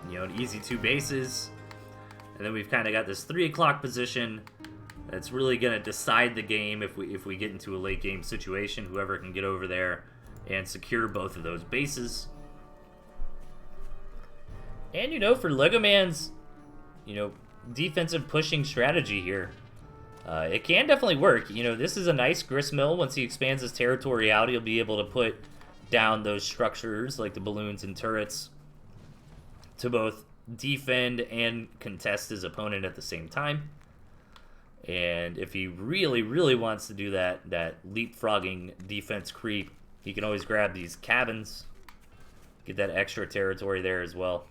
You know, an easy 2 bases. And then we've kind of got this 3 o'clock position that's really going to decide the game if we get into a late game situation. Whoever can get over there and secure both of those bases. And, you know, for Lego Man's, you know, defensive pushing strategy here, it can definitely work. You know, this is a nice gristmill. Once he expands his territory out, he'll be able to put down those structures like the balloons and turrets to both defend and contest his opponent at the same time. And if he really, really wants to do that leapfrogging defense creep, he can always grab these cabins, get that extra territory there as well.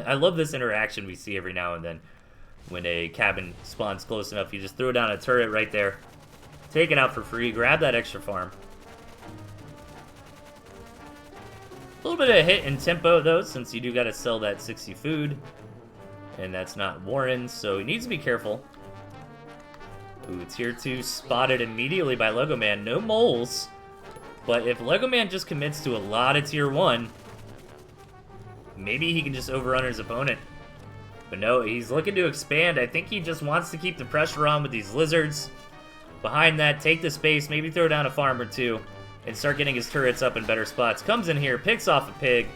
I love this interaction we see every now and then. When a cabin spawns close enough, you just throw down a turret right there. Take it out for free, grab that extra farm. A little bit of hit in tempo, though, since you do got to sell that 60 food. And that's not Warren's, so he needs to be careful. Ooh, tier 2 spotted immediately by Lego Man. No moles. But if Lego Man just commits to a lot of tier 1, maybe he can just overrun his opponent. But no, he's looking to expand. I think he just wants to keep the pressure on with these lizards. Behind that, take the space, maybe throw down a farm or 2, and start getting his turrets up in better spots. Comes in here, picks off a pig.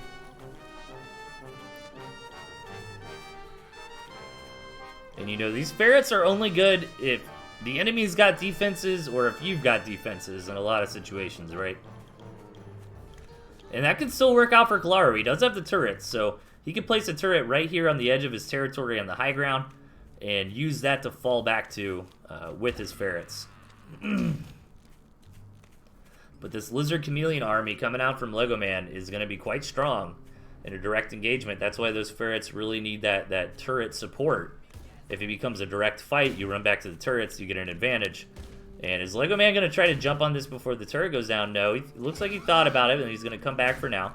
And you know, these ferrets are only good if the enemy's got defenses or if you've got defenses in a lot of situations, right? And that can still work out for Kalaru. He does have the turrets, so he can place a turret right here on the edge of his territory on the high ground and use that to fall back to with his ferrets. But this Lizard Chameleon army coming out from Lego Man is going to be quite strong in a direct engagement. That's why those ferrets really need that turret support. If it becomes a direct fight, you run back to the turrets, you get an advantage. And is Lego Man going to try to jump on this before the turret goes down? No, it looks like he thought about it, and he's going to come back for now.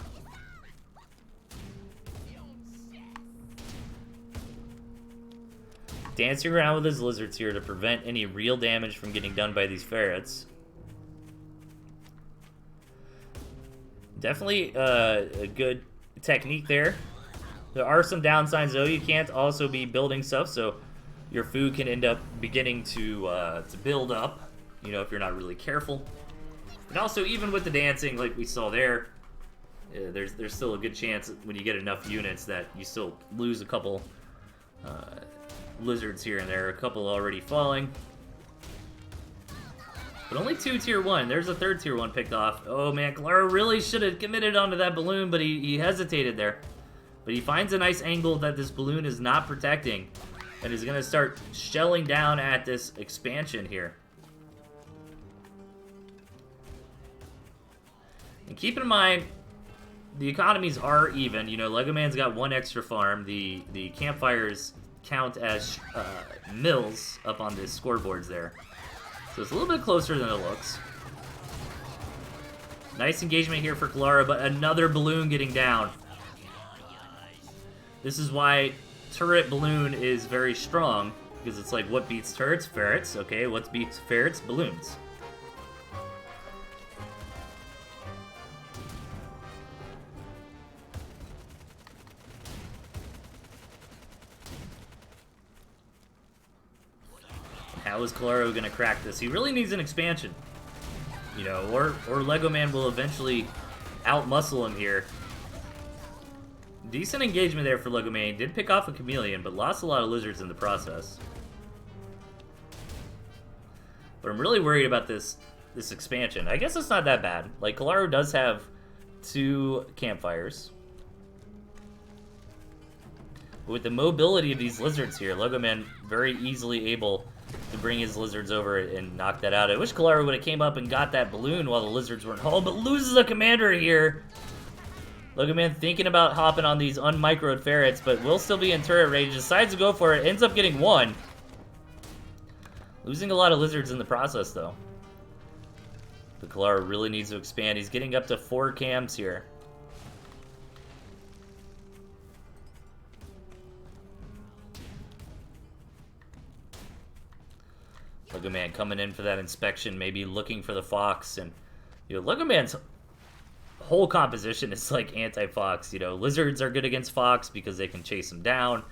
Dancing around with his lizards here to prevent any real damage from getting done by these ferrets. Definitely a good technique there. There are some downsides though. You can't also be building stuff, so your food can end up beginning to build up, you know, if you're not really careful. And also, even with the dancing, like we saw there, there's still a good chance when you get enough units that you still lose a couple lizards here and there. A couple already falling. But only 2 tier 1. There's a 3rd tier 1 picked off. Oh man, Kalaru really should have committed onto that balloon, but he hesitated there. But he finds a nice angle that this balloon is not protecting, and is going to start shelling down at this expansion here. And keep in mind, the economies are even. You know, Lego Man's got 1 extra farm. The campfires count as mills up on the scoreboards there. So it's a little bit closer than it looks. Nice engagement here for Kalara, but another balloon getting down. This is why turret balloon is very strong, because it's like, what beats turrets? Ferrets. Okay, what beats ferrets? Balloons. How is Kalaro gonna crack this? He really needs an expansion. You know, or Lego Man will eventually out-muscle him here. Decent engagement there for Lego Man. He did pick off a chameleon, but lost a lot of lizards in the process. But I'm really worried about this expansion. I guess it's not that bad. Like, Kalaro does have 2 campfires. But with the mobility of these lizards here, Lego Man very easily able to bring his lizards over and knock that out. I wish Kalaro would have came up and got that balloon while the lizards weren't home, but loses a commander here. Lego Man thinking about hopping on these unmicroed ferrets, but will still be in turret range. Decides to go for it, ends up getting 1. Losing a lot of lizards in the process, though. But Kalaro really needs to expand. He's getting up to 4 cams here. Lego Man coming in for that inspection, maybe looking for the fox. And, you know, Lego Man's whole composition is like anti-fox. You know, lizards are good against fox because they can chase them down.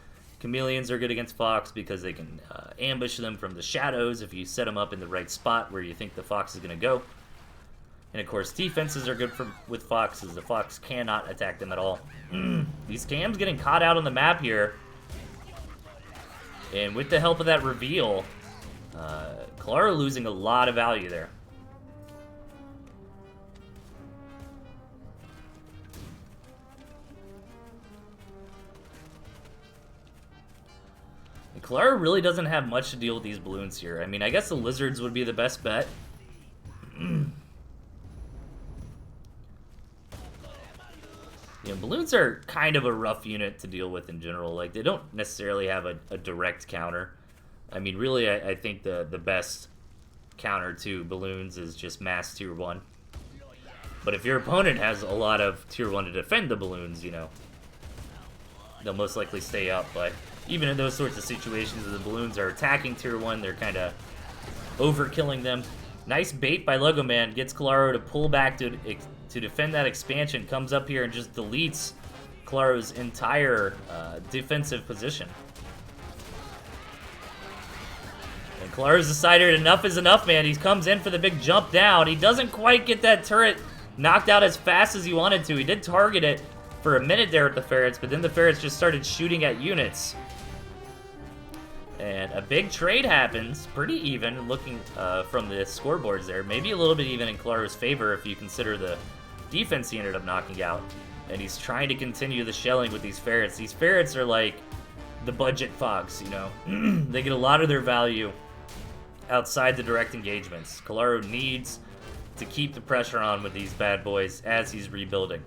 Chameleons are good against fox because they can ambush them from the shadows if you set them up in the right spot where you think the fox is going to go. And, of course, defenses are good with foxes. The fox cannot attack them at all. These cams getting caught out on the map here. And with the help of that reveal, Kalaro losing a lot of value there. And Kalaro really doesn't have much to deal with these balloons here. I mean, I guess the lizards would be the best bet. You know, balloons are kind of a rough unit to deal with in general. Like, they don't necessarily have a direct counter. I mean, really, I think the best counter to balloons is just mass tier 1. But if your opponent has a lot of tier 1 to defend the balloons, you know, they'll most likely stay up. But even in those sorts of situations, the balloons are attacking tier 1, they're kind of overkilling them. Nice bait by Lego Man, gets Kalaro to pull back to defend that expansion, comes up here and just deletes Kalaro's entire defensive position. And Kalaro's decided enough is enough, man. He comes in for the big jump down. He doesn't quite get that turret knocked out as fast as he wanted to. He did target it for a minute there with the ferrets, but then the ferrets just started shooting at units. And a big trade happens, pretty even, looking from the scoreboards there. Maybe a little bit even in Kalaro's favor if you consider the defense he ended up knocking out. And he's trying to continue the shelling with these ferrets. These ferrets are like the budget fox, you know. They get a lot of their value outside the direct engagements. Kalaro needs to keep the pressure on with these bad boys as he's rebuilding.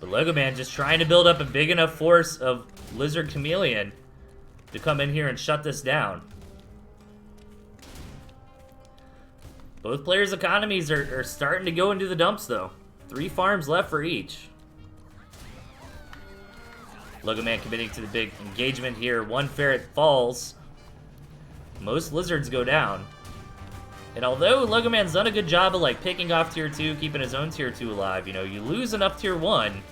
But Lego Man just trying to build up a big enough force of Lizard Chameleon to come in here and shut this down. Both players' economies are starting to go into the dumps, though. 3 farms left for each. Lego Man committing to the big engagement here. 1 ferret falls. Most lizards go down. And although Lego Man's done a good job of like picking off tier 2, keeping his own tier 2 alive, you know, you lose enough tier 1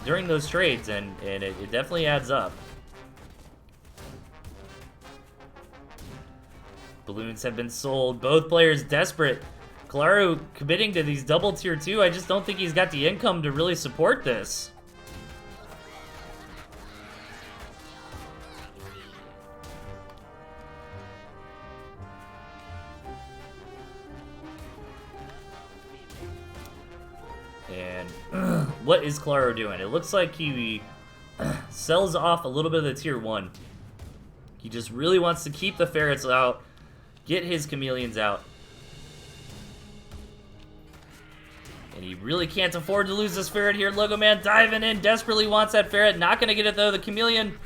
during those trades, and it definitely adds up. Balloons have been sold. Both players desperate. Kalaro committing to these double tier 2. I just don't think he's got the income to really support this. And what is Kalaro doing? It looks like he sells off a little bit of the tier 1. He just really wants to keep the ferrets out, get his chameleons out. And he really can't afford to lose this ferret here. Lego Man diving in, desperately wants that ferret. Not going to get it, though. The chameleon,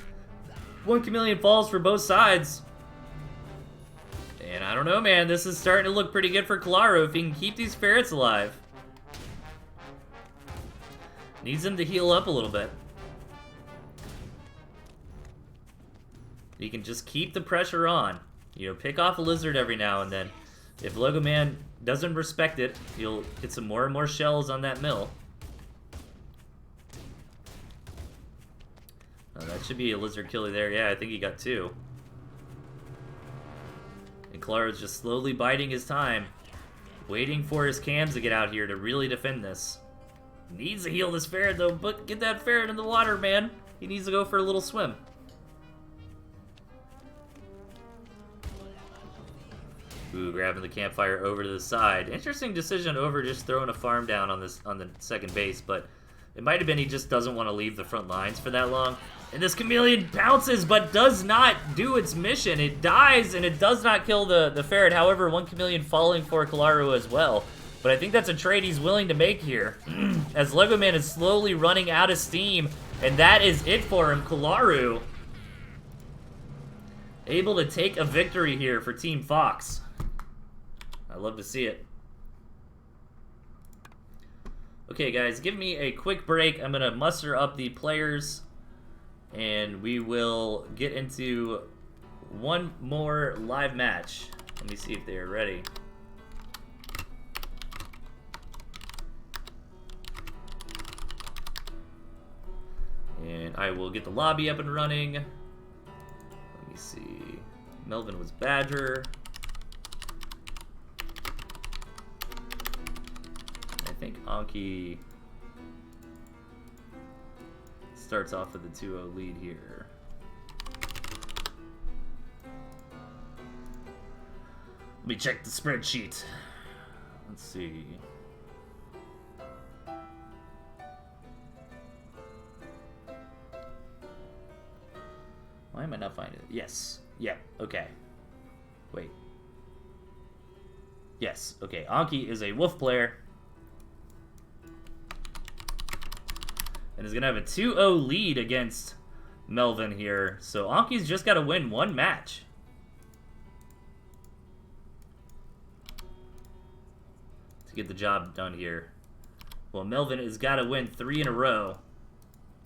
1 chameleon falls for both sides. And I don't know, man. This is starting to look pretty good for Claro if he can keep these ferrets alive. Needs him to heal up a little bit. He can just keep the pressure on. You know, pick off a lizard every now and then. If Logo Man doesn't respect it, you'll get some more and more shells on that mill. Oh, that should be a lizard killer there. Yeah, I think he got 2. And Claro's just slowly biding his time, waiting for his cams to get out here to really defend this. Needs to heal this ferret though, but get that ferret in the water, man. He needs to go for a little swim. Ooh, grabbing the campfire over to the side. Interesting decision over just throwing a farm down on the second base, but it might have been he just doesn't want to leave the front lines for that long. And this chameleon bounces, but does not do its mission. It dies, and it does not kill the ferret. However, one chameleon falling for Claro as well. But I think that's a trade he's willing to make here. As Lego Man is slowly running out of steam, and that is it for him. Claro able to take a victory here for Team Fox. I love to see it. Okay, guys, give me a quick break. I'm going to muster up the players, and we will get into one more live match. Let me see if they are ready. And I will get the lobby up and running. Let me see. Melvin was Badger. I think Anki starts off with a 2-0 lead here. Let me check the spreadsheet. Let's see. Why am I not finding it? Yes. Yeah, okay. Wait. Yes, okay. Anki is a wolf player. And is going to have a 2-0 lead against Melvin here. So Anki's just got to win one match. To get the job done here. Well, Melvin has got to win 3 in a row.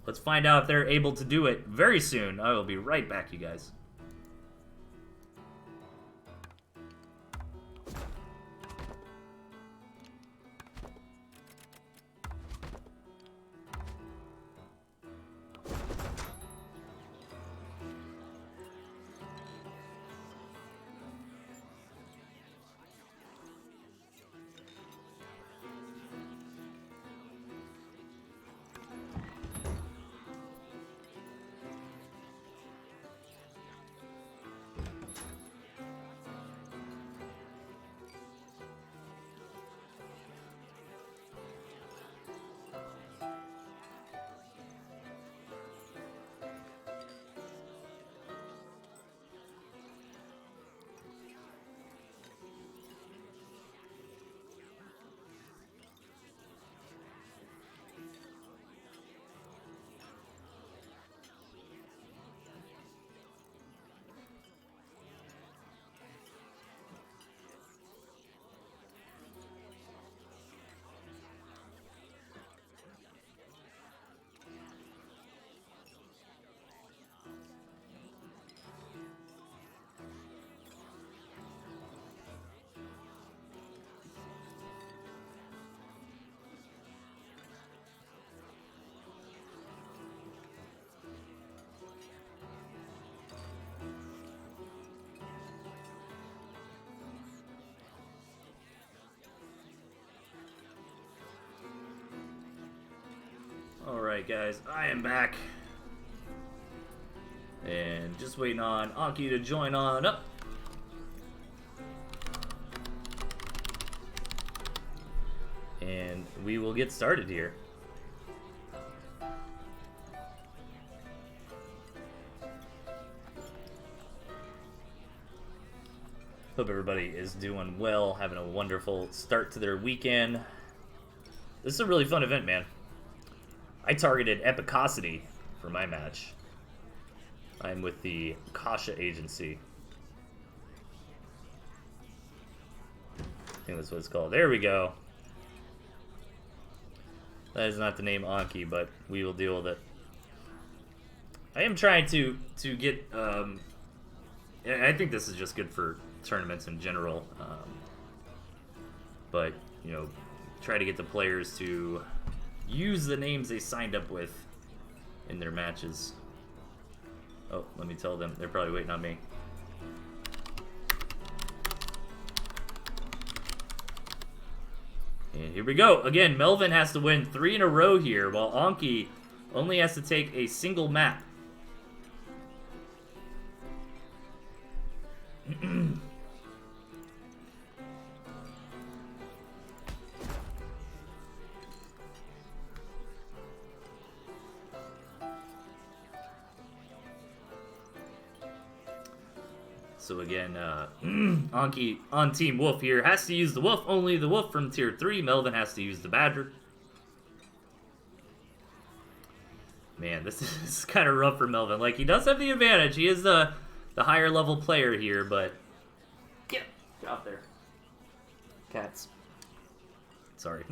Let's find out if they're able to do it very soon. I will be right back, you guys. Alright guys, I am back. And just waiting on Anki to join on up. And we will get started here. Hope everybody is doing well, having a wonderful start to their weekend. This is a really fun event, man. I targeted Epicosity for my match. I'm with the Kasha agency. I think that's what it's called. There we go. That is not the name Anki, but we will deal with it. I am trying to get. I think this is just good for tournaments in general. But you know, try to get the players to use the names they signed up with in their matches. Oh, let me tell them. They're probably waiting on me. And here we go. Again, Melvin has to win 3 in a row here, while Anki only has to take a single map. So again, Anki on Team Wolf here has to use the Wolf, only the Wolf from Tier 3. Melvin has to use the Badger. Man, this is kind of rough for Melvin. Like, he does have the advantage. He is the higher level player here, but... Get off there. Cats. Sorry.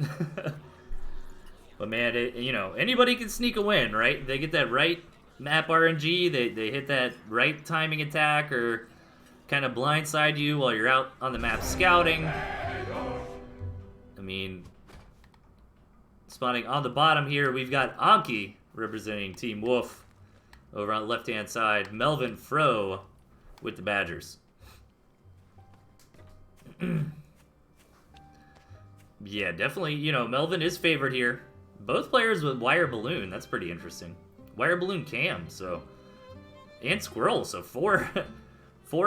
But man, you know, anybody can sneak a win, right? They get that right map RNG, they hit that right timing attack, or kind of blindside you while you're out on the map scouting. I mean, spawning on the bottom here, we've got Anki representing Team Wolf. Over on the left-hand side, Melvin Fro with the Badgers. Yeah, definitely, you know, Melvin is favored here. Both players with Wire Balloon, that's pretty interesting. Wire Balloon Cam, so... And Squirrel, so 4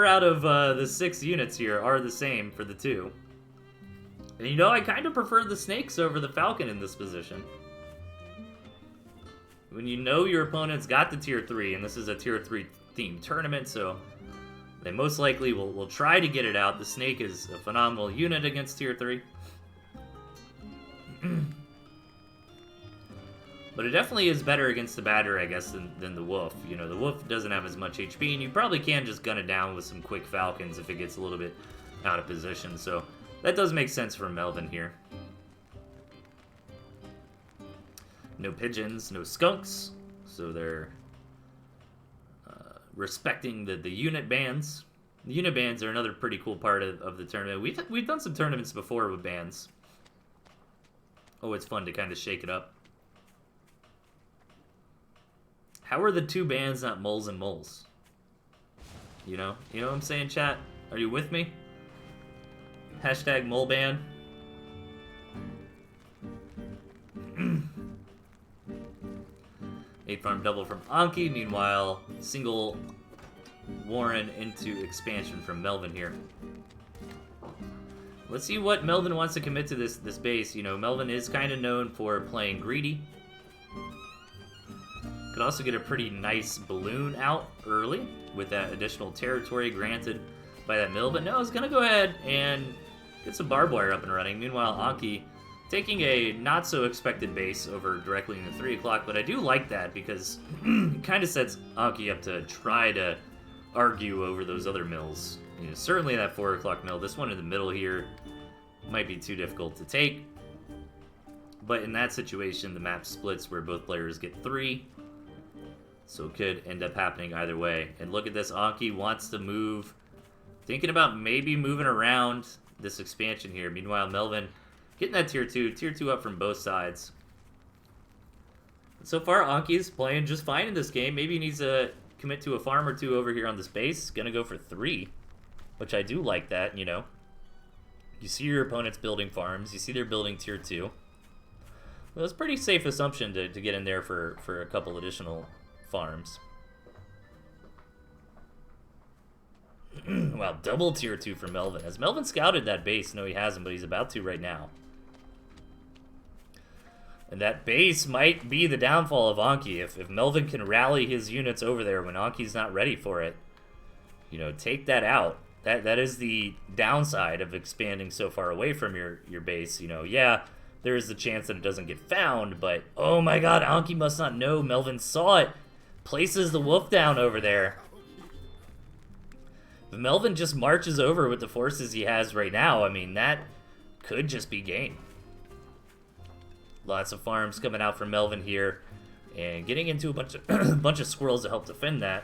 out of the 6 units here are the same for the 2. And you know, I kind of prefer the Snakes over the Falcon in this position. When you know your opponent's got the Tier 3, and this is a Tier 3 themed tournament, so they most likely will try to get it out. The Snake is a phenomenal unit against Tier 3. But it definitely is better against the Badger, I guess, than the Wolf. You know, the Wolf doesn't have as much HP, and you probably can just gun it down with some quick Falcons if it gets a little bit out of position. So that does make sense for Melvin here. No pigeons, no skunks, so they're respecting the unit bans. The unit bans are another pretty cool part of the tournament. We've done some tournaments before with bans. Oh, it's fun to kind of shake it up. How are the 2 bans not moles and moles? You know what I'm saying, chat? Are you with me? Hashtag mole ban. 8 farm double from Anki. Meanwhile, single Warren into expansion from Melvin here. Let's see what Melvin wants to commit to this base. You know, Melvin is kind of known for playing greedy. Could also get a pretty nice balloon out early with that additional territory granted by that mill. But no, it's going to go ahead and get some barbed wire up and running. Meanwhile, Anki taking a not-so-expected base over directly in the 3 o'clock. But I do like that because it kind of sets Anki up to try to argue over those other mills. You know, certainly that 4 o'clock mill. This one in the middle here might be too difficult to take. But in that situation, the map splits where both players get 3. So it could end up happening either way. And look at this, Anki wants to move. Thinking about maybe moving around this expansion here. Meanwhile, Melvin getting that tier 2 up from both sides. So far, Anki's playing just fine in this game. Maybe he needs to commit to a farm or 2 over here on this base. Gonna go for 3, which I do like that, you know. You see your opponents building farms. You see they're building tier 2. Well, it's a pretty safe assumption to get in there for a couple additional farms. Wow, double tier 2 for Melvin. Has Melvin scouted that base? No, he hasn't, but he's about to right now. And that base might be the downfall of Anki. If Melvin can rally his units over there when Anki's not ready for it, you know, take that out. That is the downside of expanding so far away from your base. You know, yeah, there is the chance that it doesn't get found, but oh my god, Anki must not know Melvin saw it. Places the wolf down over there. If Melvin just marches over with the forces he has right now, I mean, that could just be game. Lots of farms coming out from Melvin here, and getting into a bunch of squirrels to help defend that.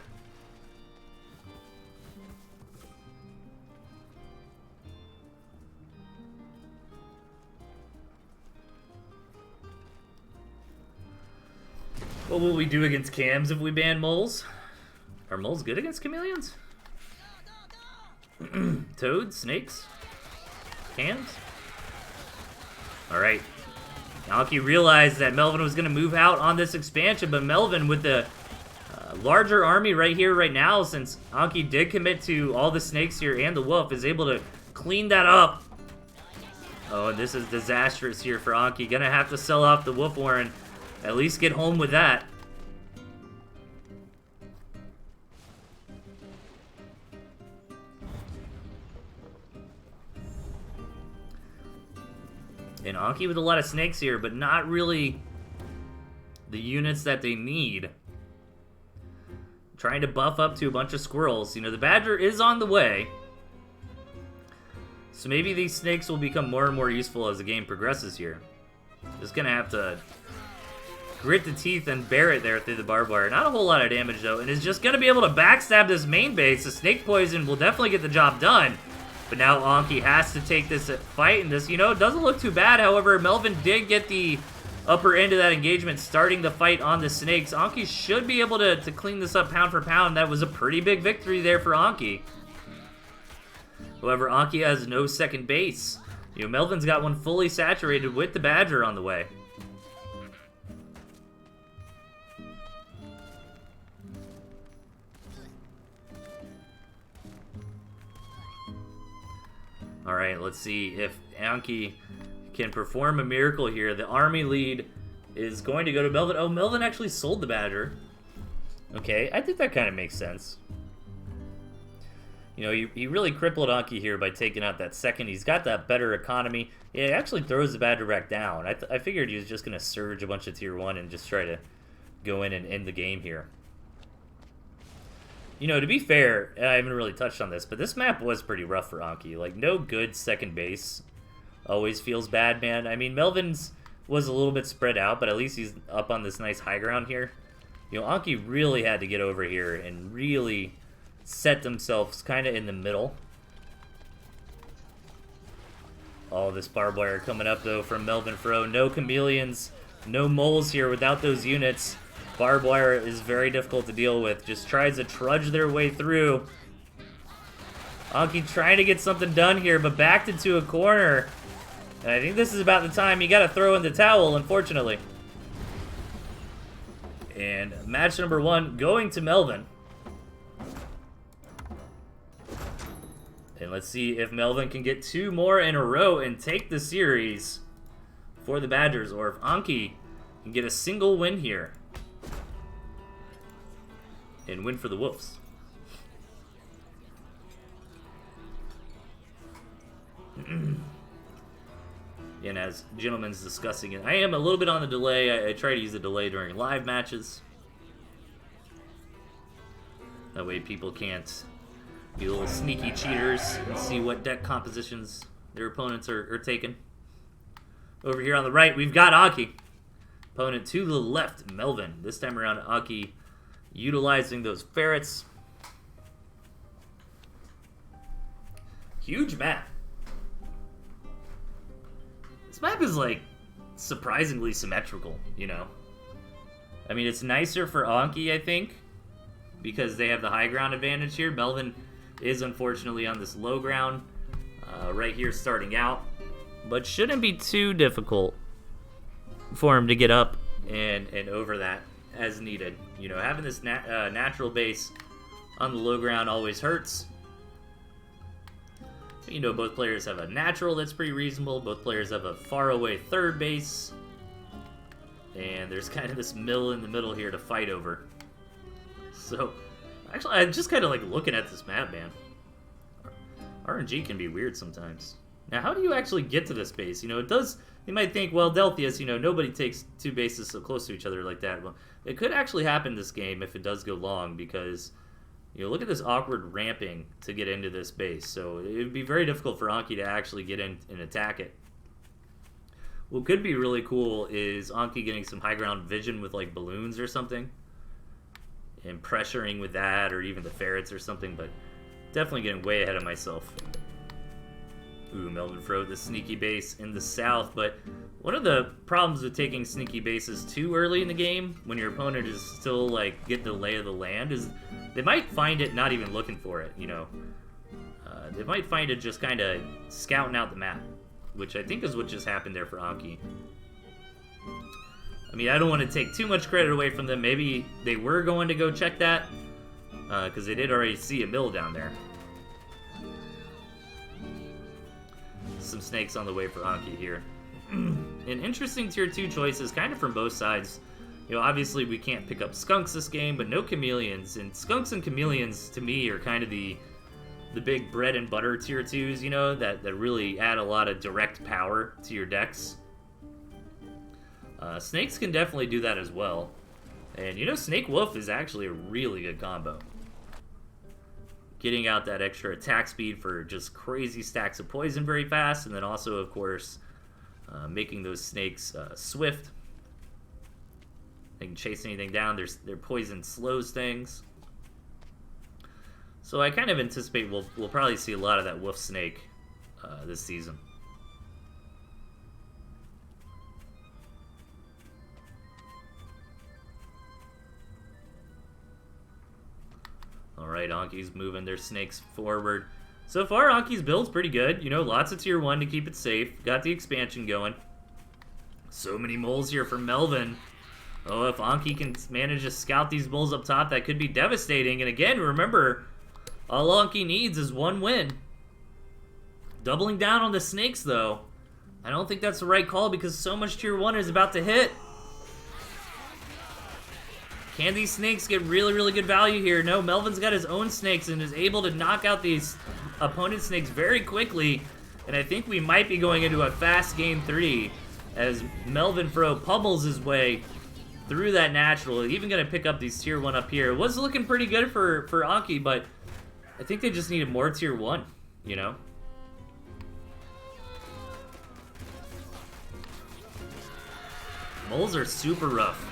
What will we do against cams if we ban moles? Are moles good against chameleons? Toads? Snakes? Cams? Alright. Anki realized that Melvin was going to move out on this expansion, but Melvin with the larger army right here, right now, since Anki did commit to all the snakes here and the wolf, is able to clean that up. Oh, and this is disastrous here for Anki. Gonna have to sell off the wolf warren. At least get home with that. And Anki with a lot of snakes here, but not really the units that they need. Trying to buff up to a bunch of squirrels. You know, the badger is on the way. So maybe these snakes will become more and more useful as the game progresses here. Just gonna have to grit the teeth and bear it there through the barbed wire. Not a whole lot of damage though, and is just gonna be able to backstab this main base. The snake poison will definitely get the job done. But now Anki has to take this fight, and this, you know, doesn't look too bad. However, Melvin did get the upper end of that engagement, starting the fight on the snakes. Anki should be able to clean this up pound for pound. That was a pretty big victory there for Anki. However, Anki has no second base. You know, Melvin's got one fully saturated with the badger on the way. Alright, let's see if Anki can perform a miracle here. The army lead is going to go to Melvin. Oh, Melvin actually sold the badger. Okay, I think that kind of makes sense. You know, he really crippled Anki here by taking out that second. He's got that better economy. Yeah, he actually throws the badger back down. I figured he was just going to surge a bunch of tier 1 and just try to go in and end the game here. You know, to be fair, I haven't really touched on this, but this map was pretty rough for Anki. Like, no good second base always feels bad, man. I mean, Melvin's was a little bit spread out, but at least he's up on this nice high ground here. You know, Anki really had to get over here and really set themselves kind of in the middle. Oh, this barbed wire coming up, though, from Melvin Fro. No chameleons, no moles here without those units. Barbed wire is very difficult to deal with. Just tries to trudge their way through. Anki trying to get something done here, but backed into a corner. And I think this is about the time you got to throw in the towel, unfortunately. And match number 1 going to Melvin. And let's see if Melvin can get 2 more in a row and take the series for the Badgers, or if Anki can get a single win here and win for the Wolves. And as gentlemen's discussing it, I am a little bit on the delay. I try to use the delay during live matches. That way people can't be little sneaky cheaters and see what deck compositions their opponents are taking. Over here on the right, we've got Anki. Opponent to the left, Melvin. This time around, Anki utilizing those ferrets. Huge map. This map is, like, surprisingly symmetrical, you know? I mean, it's nicer for Anki, I think, because they have the high ground advantage here. Melvin is, unfortunately, on this low ground right here starting out, but shouldn't be too difficult for him to get up and over that as needed. You know, having this natural base on the low ground always hurts. But, you know, both players have a natural that's pretty reasonable. Both players have a far away third base. And there's kind of this mill in the middle here to fight over. So, actually, I'm just kind of like looking at this map, man. RNG can be weird sometimes. Now, how do you actually get to this base? You know, it does... You might think, well, Delthius, you know, nobody takes 2 bases so close to each other like that. Well, it could actually happen this game if it does go long, because, you know, look at this awkward ramping to get into this base. So it would be very difficult for Anki to actually get in and attack it. What could be really cool is Anki getting some high ground vision with like balloons or something. And pressuring with that, or even the ferrets or something, but definitely getting way ahead of myself. Ooh, Melvin Fro, the sneaky base in the south, but one of the problems with taking sneaky bases too early in the game, when your opponent is still, like, getting the lay of the land, is they might find it not even looking for it, you know. They might find it just kind of scouting out the map, which I think is what just happened there for Anki. I mean, I don't want to take too much credit away from them. Maybe they were going to go check that, because they did already see a mill down there. Some snakes on the way for Anki here. An interesting tier 2 choices, kind of from both sides. You know, obviously we can't pick up skunks this game, but no chameleons. And skunks and chameleons, to me, are kind of the big bread and butter tier 2s, you know, that really add a lot of direct power to your decks. Snakes can definitely do that as well. And, you know, Snake Wolf is actually a really good combo. Getting out that extra attack speed for just crazy stacks of poison very fast, and then also, of course, making those snakes swift. They can chase anything down. Their poison slows things. So I kind of anticipate we'll probably see a lot of that wolf snake this season. Alright, Anki's moving their snakes forward. So far, Anki's build's pretty good. You know, lots of tier 1 to keep it safe. Got the expansion going. So many moles here for Melvin. Oh, if Anki can manage to scout these moles up top, that could be devastating. And again, remember, all Anki needs is one win. Doubling down on the snakes, though. I don't think that's the right call because so much tier 1 is about to hit. Can these snakes get really, really good value here? No, Melvin's got his own snakes and is able to knock out these opponent snakes very quickly. And I think we might be going into a fast game 3 as Melvin Fro pummels his way through that natural. Even going to pick up these tier 1 up here. It was looking pretty good for Anki, but I think they just needed more tier 1, you know? Moles are super rough.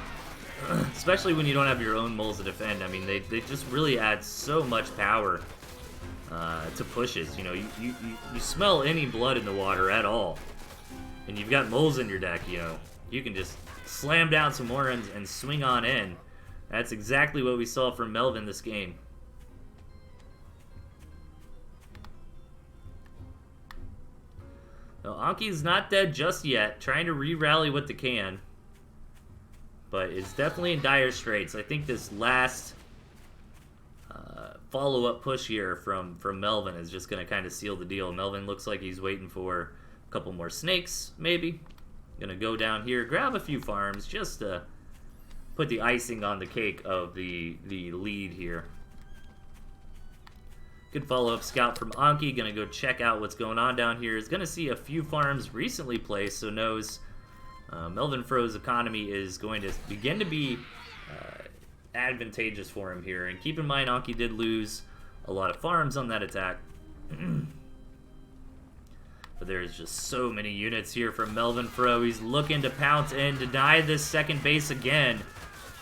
Especially when you don't have your own moles to defend. I mean, they just really add so much power to pushes. You know, you smell any blood in the water at all, and you've got moles in your deck, you know, you can just slam down some more and swing on in. That's exactly what we saw from Melvin this game. Now, Anki's not dead just yet, trying to re-rally what they can. But it's definitely in dire straits. I think this last follow-up push here from Melvin is just going to kind of seal the deal. Melvin looks like he's waiting for a couple more snakes, maybe. Going to go down here, grab a few farms, just to put the icing on the cake of the lead here. Good follow-up scout from Anki. Going to go check out what's going on down here. Is going to see a few farms recently placed, so knows Melvin Fro's economy is going to begin to be advantageous for him here. And keep in mind, Anki did lose a lot of farms on that attack. But there's just so many units here from Melvin Fro. He's looking to pounce in, deny this second base again.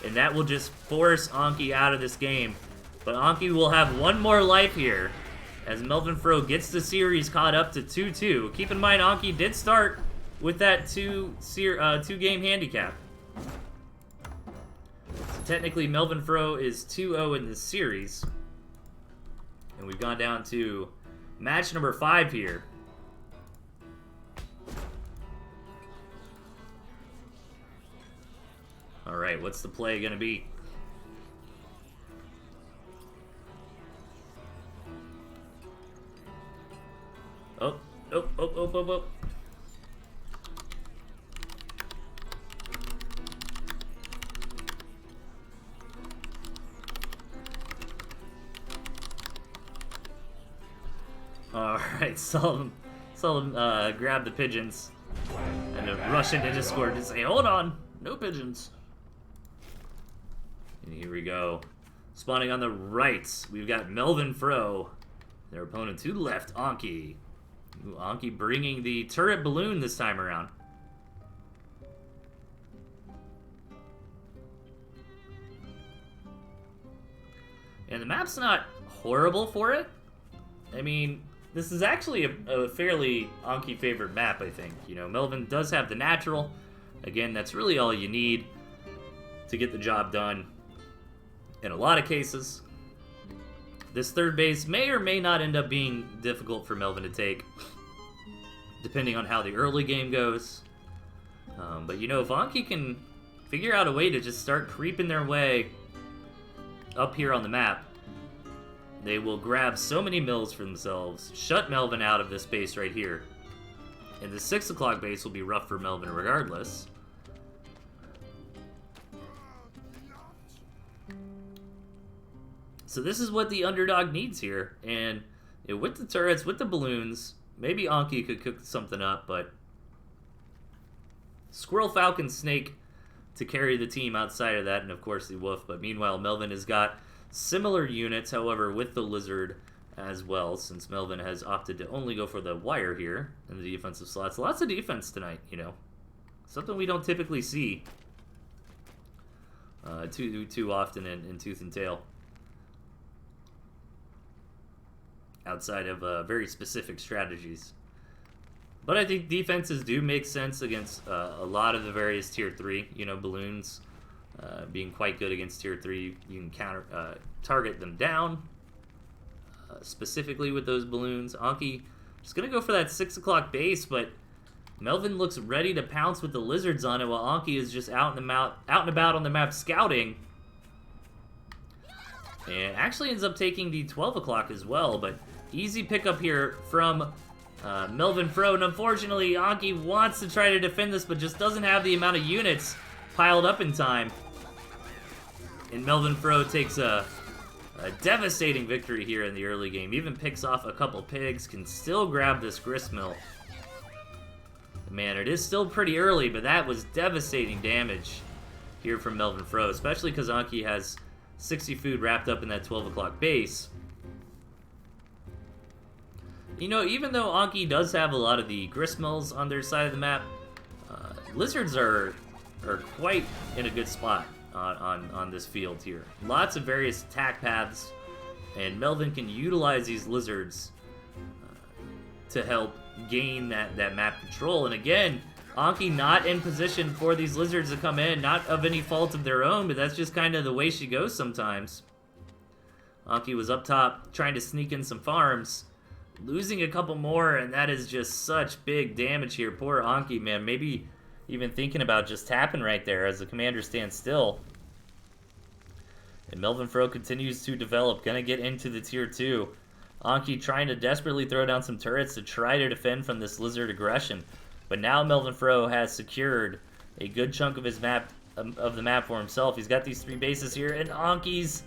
And that will just force Anki out of this game. But Anki will have one more life here as Melvin Fro gets the series caught up to 2-2. Keep in mind, Anki did start with that two-game handicap. So technically, Melvin Fro is 2-0 in this series. And we've gone down to match number 5 here. Alright, what's the play going to be? Oh. Alright, saw him grab the pigeons and then rush into Discord and say, hold on, no pigeons. And here we go. Spawning on the right, we've got Melvin Fro. Their opponent to the left, Anki. Ooh, Anki bringing the turret balloon this time around. And the map's not horrible for it. I mean, this is actually a fairly Anki favored map, I think. You know, Melvin does have the natural. Again, that's really all you need to get the job done in a lot of cases. This third base may or may not end up being difficult for Melvin to take, depending on how the early game goes. But, you know, if Anki can figure out a way to just start creeping their way up here on the map, they will grab so many mills for themselves, shut Melvin out of this base right here. And the 6 o'clock base will be rough for Melvin regardless. So this is what the underdog needs here. And with the turrets, with the balloons, maybe Anki could cook something up, but Squirrel, Falcon, Snake to carry the team outside of that, and of course the Wolf. But meanwhile, Melvin has got similar units, however, with the Lizard as well, since Melvin has opted to only go for the wire here in the defensive slots. Lots of defense tonight, you know. Something we don't typically see too often in Tooth and Tail. Outside of very specific strategies. But I think defenses do make sense against a lot of the various Tier 3. You know, balloons being quite good against Tier 3. You can target them down, specifically with those balloons. Anki just going to go for that 6 o'clock base, but Melvin looks ready to pounce with the Lizards on it, while Anki is just out and about on the map scouting. And actually ends up taking the 12 o'clock as well, but easy pickup here from Melvin Fro. And unfortunately, Anki wants to try to defend this, but just doesn't have the amount of units piled up in time. And Melvin Fro takes a devastating victory here in the early game. Even picks off a couple pigs, can still grab this gristmill. Man, it is still pretty early, but that was devastating damage here from Melvin Fro, especially because Anki has 60 food wrapped up in that 12 o'clock base. You know, even though Anki does have a lot of the gristmills on their side of the map, Lizards are quite in a good spot on this field here. Lots of various attack paths, and Melvin can utilize these Lizards to help gain that map control. And again, Anki not in position for these Lizards to come in, not of any fault of their own, but that's just kind of the way she goes sometimes. Anki was up top trying to sneak in some farms, losing a couple more, and that is just such big damage here. Poor Anki, man. Maybe even thinking about just tapping right there as the commander stands still. And Melvin Fro continues to develop, gonna get into the Tier 2. Anki trying to desperately throw down some turrets to try to defend from this Lizard aggression. But now Melvin Fro has secured a good chunk of his map, of the map for himself. He's got these 3 bases here, and Anki's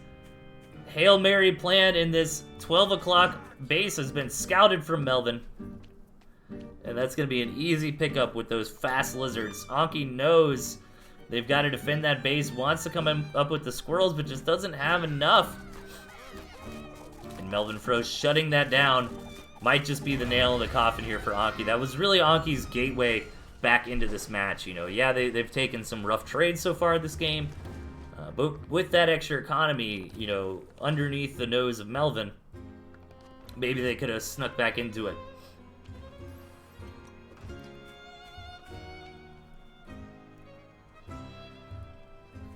Hail Mary plan in this 12 o'clock base has been scouted from Melvin. And that's going to be an easy pickup with those fast Lizards. Anki knows they've got to defend that base, wants to come up with the squirrels, but just doesn't have enough. And Melvin Fro shutting that down might just be the nail in the coffin here for Anki. That was really Anki's gateway back into this match. You know, yeah, they've taken some rough trades so far this game, but with that extra economy, you know, underneath the nose of Melvin, maybe they could have snuck back into it.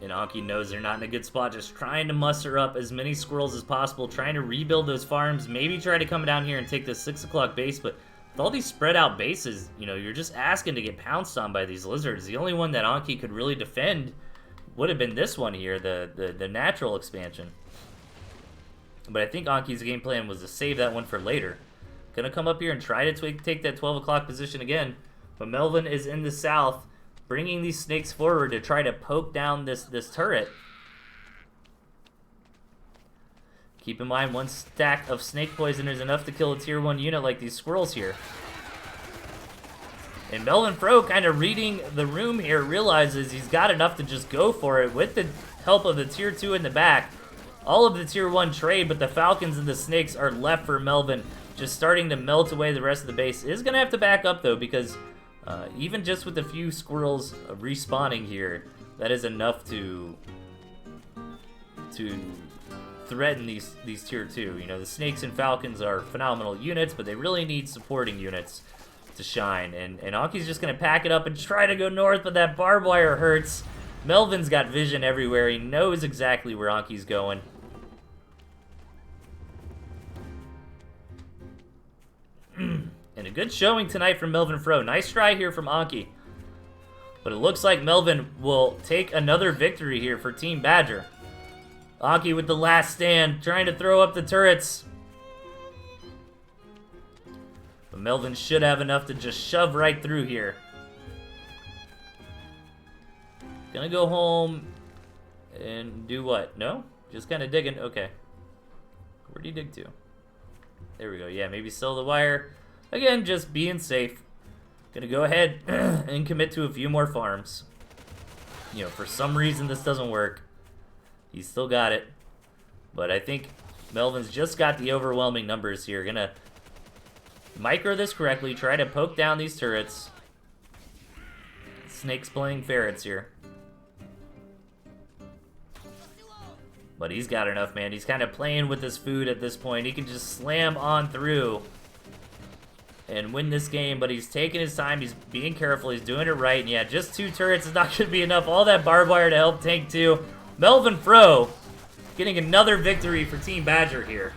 And Anki knows they're not in a good spot, just trying to muster up as many squirrels as possible, trying to rebuild those farms, maybe try to come down here and take this 6 o'clock base, but with all these spread out bases, you know, you're just asking to get pounced on by these Lizards. The only one that Anki could really defend would have been this one here, the natural expansion. But I think Anki's game plan was to save that one for later. Gonna come up here and try to take that 12 o'clock position again, but Melvin is in the south, bringing these snakes forward to try to poke down this turret. Keep in mind, one stack of snake poison is enough to kill a tier 1 unit like these squirrels here. And Melvin Fro, kind of reading the room here, realizes he's got enough to just go for it with the help of the tier 2 in the back. All of the tier 1 trade, but the falcons and the snakes are left for Melvin, just starting to melt away the rest of the base. Is going to have to back up, though, because even just with a few squirrels respawning here, that is enough to threaten these tier 2. You know, the Snakes and Falcons are phenomenal units, but they really need supporting units to shine. And Anki's just going to pack it up and try to go north, but that barbed wire hurts. Melvin's got vision everywhere. He knows exactly where Anki's going. And a good showing tonight from Melvin Fro. Nice try here from Anki. But it looks like Melvin will take another victory here for Team Badger. Anki with the last stand, trying to throw up the turrets. But Melvin should have enough to just shove right through here. Gonna go home and do what? No? Just kind of digging. Okay. Where'd he dig to? There we go. Yeah, maybe sell the wire. Again, just being safe. Gonna go ahead and commit to a few more farms. You know, for some reason this doesn't work. He's still got it. But I think Melvin's just got the overwhelming numbers here. Gonna micro this correctly. Try to poke down these turrets. Snake's playing ferrets here. But he's got enough, man. He's kind of playing with his food at this point. He can just slam on through and win this game, but he's taking his time. He's being careful. He's doing it right. And yeah, just 2 turrets is not going to be enough. All that barbed wire to help tank 2. Melvin Fro getting another victory for Team Badger here.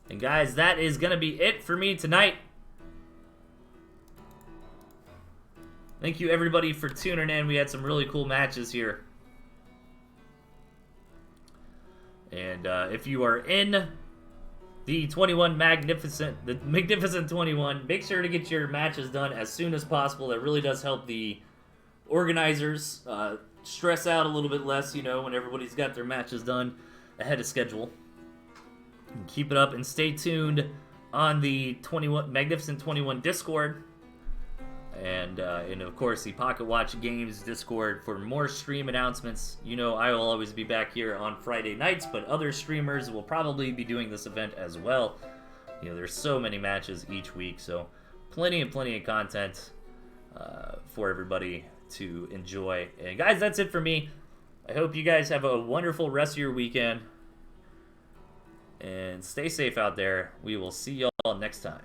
And guys, that is going to be it for me tonight. Thank you, everybody, for tuning in. We had some really cool matches here. And if you are in the Magnificent 21, make sure to get your matches done as soon as possible. That really does help the organizers stress out a little bit less, you know, when everybody's got their matches done ahead of schedule. And keep it up and stay tuned on the Magnificent 21 Discord. And of course, the Pocketwatch Games Discord for more stream announcements. You know, I will always be back here on Friday nights, but other streamers will probably be doing this event as well. You know, there's so many matches each week, so plenty of content for everybody to enjoy. And guys, that's it for me. I hope you guys have a wonderful rest of your weekend. And stay safe out there. We will see y'all next time.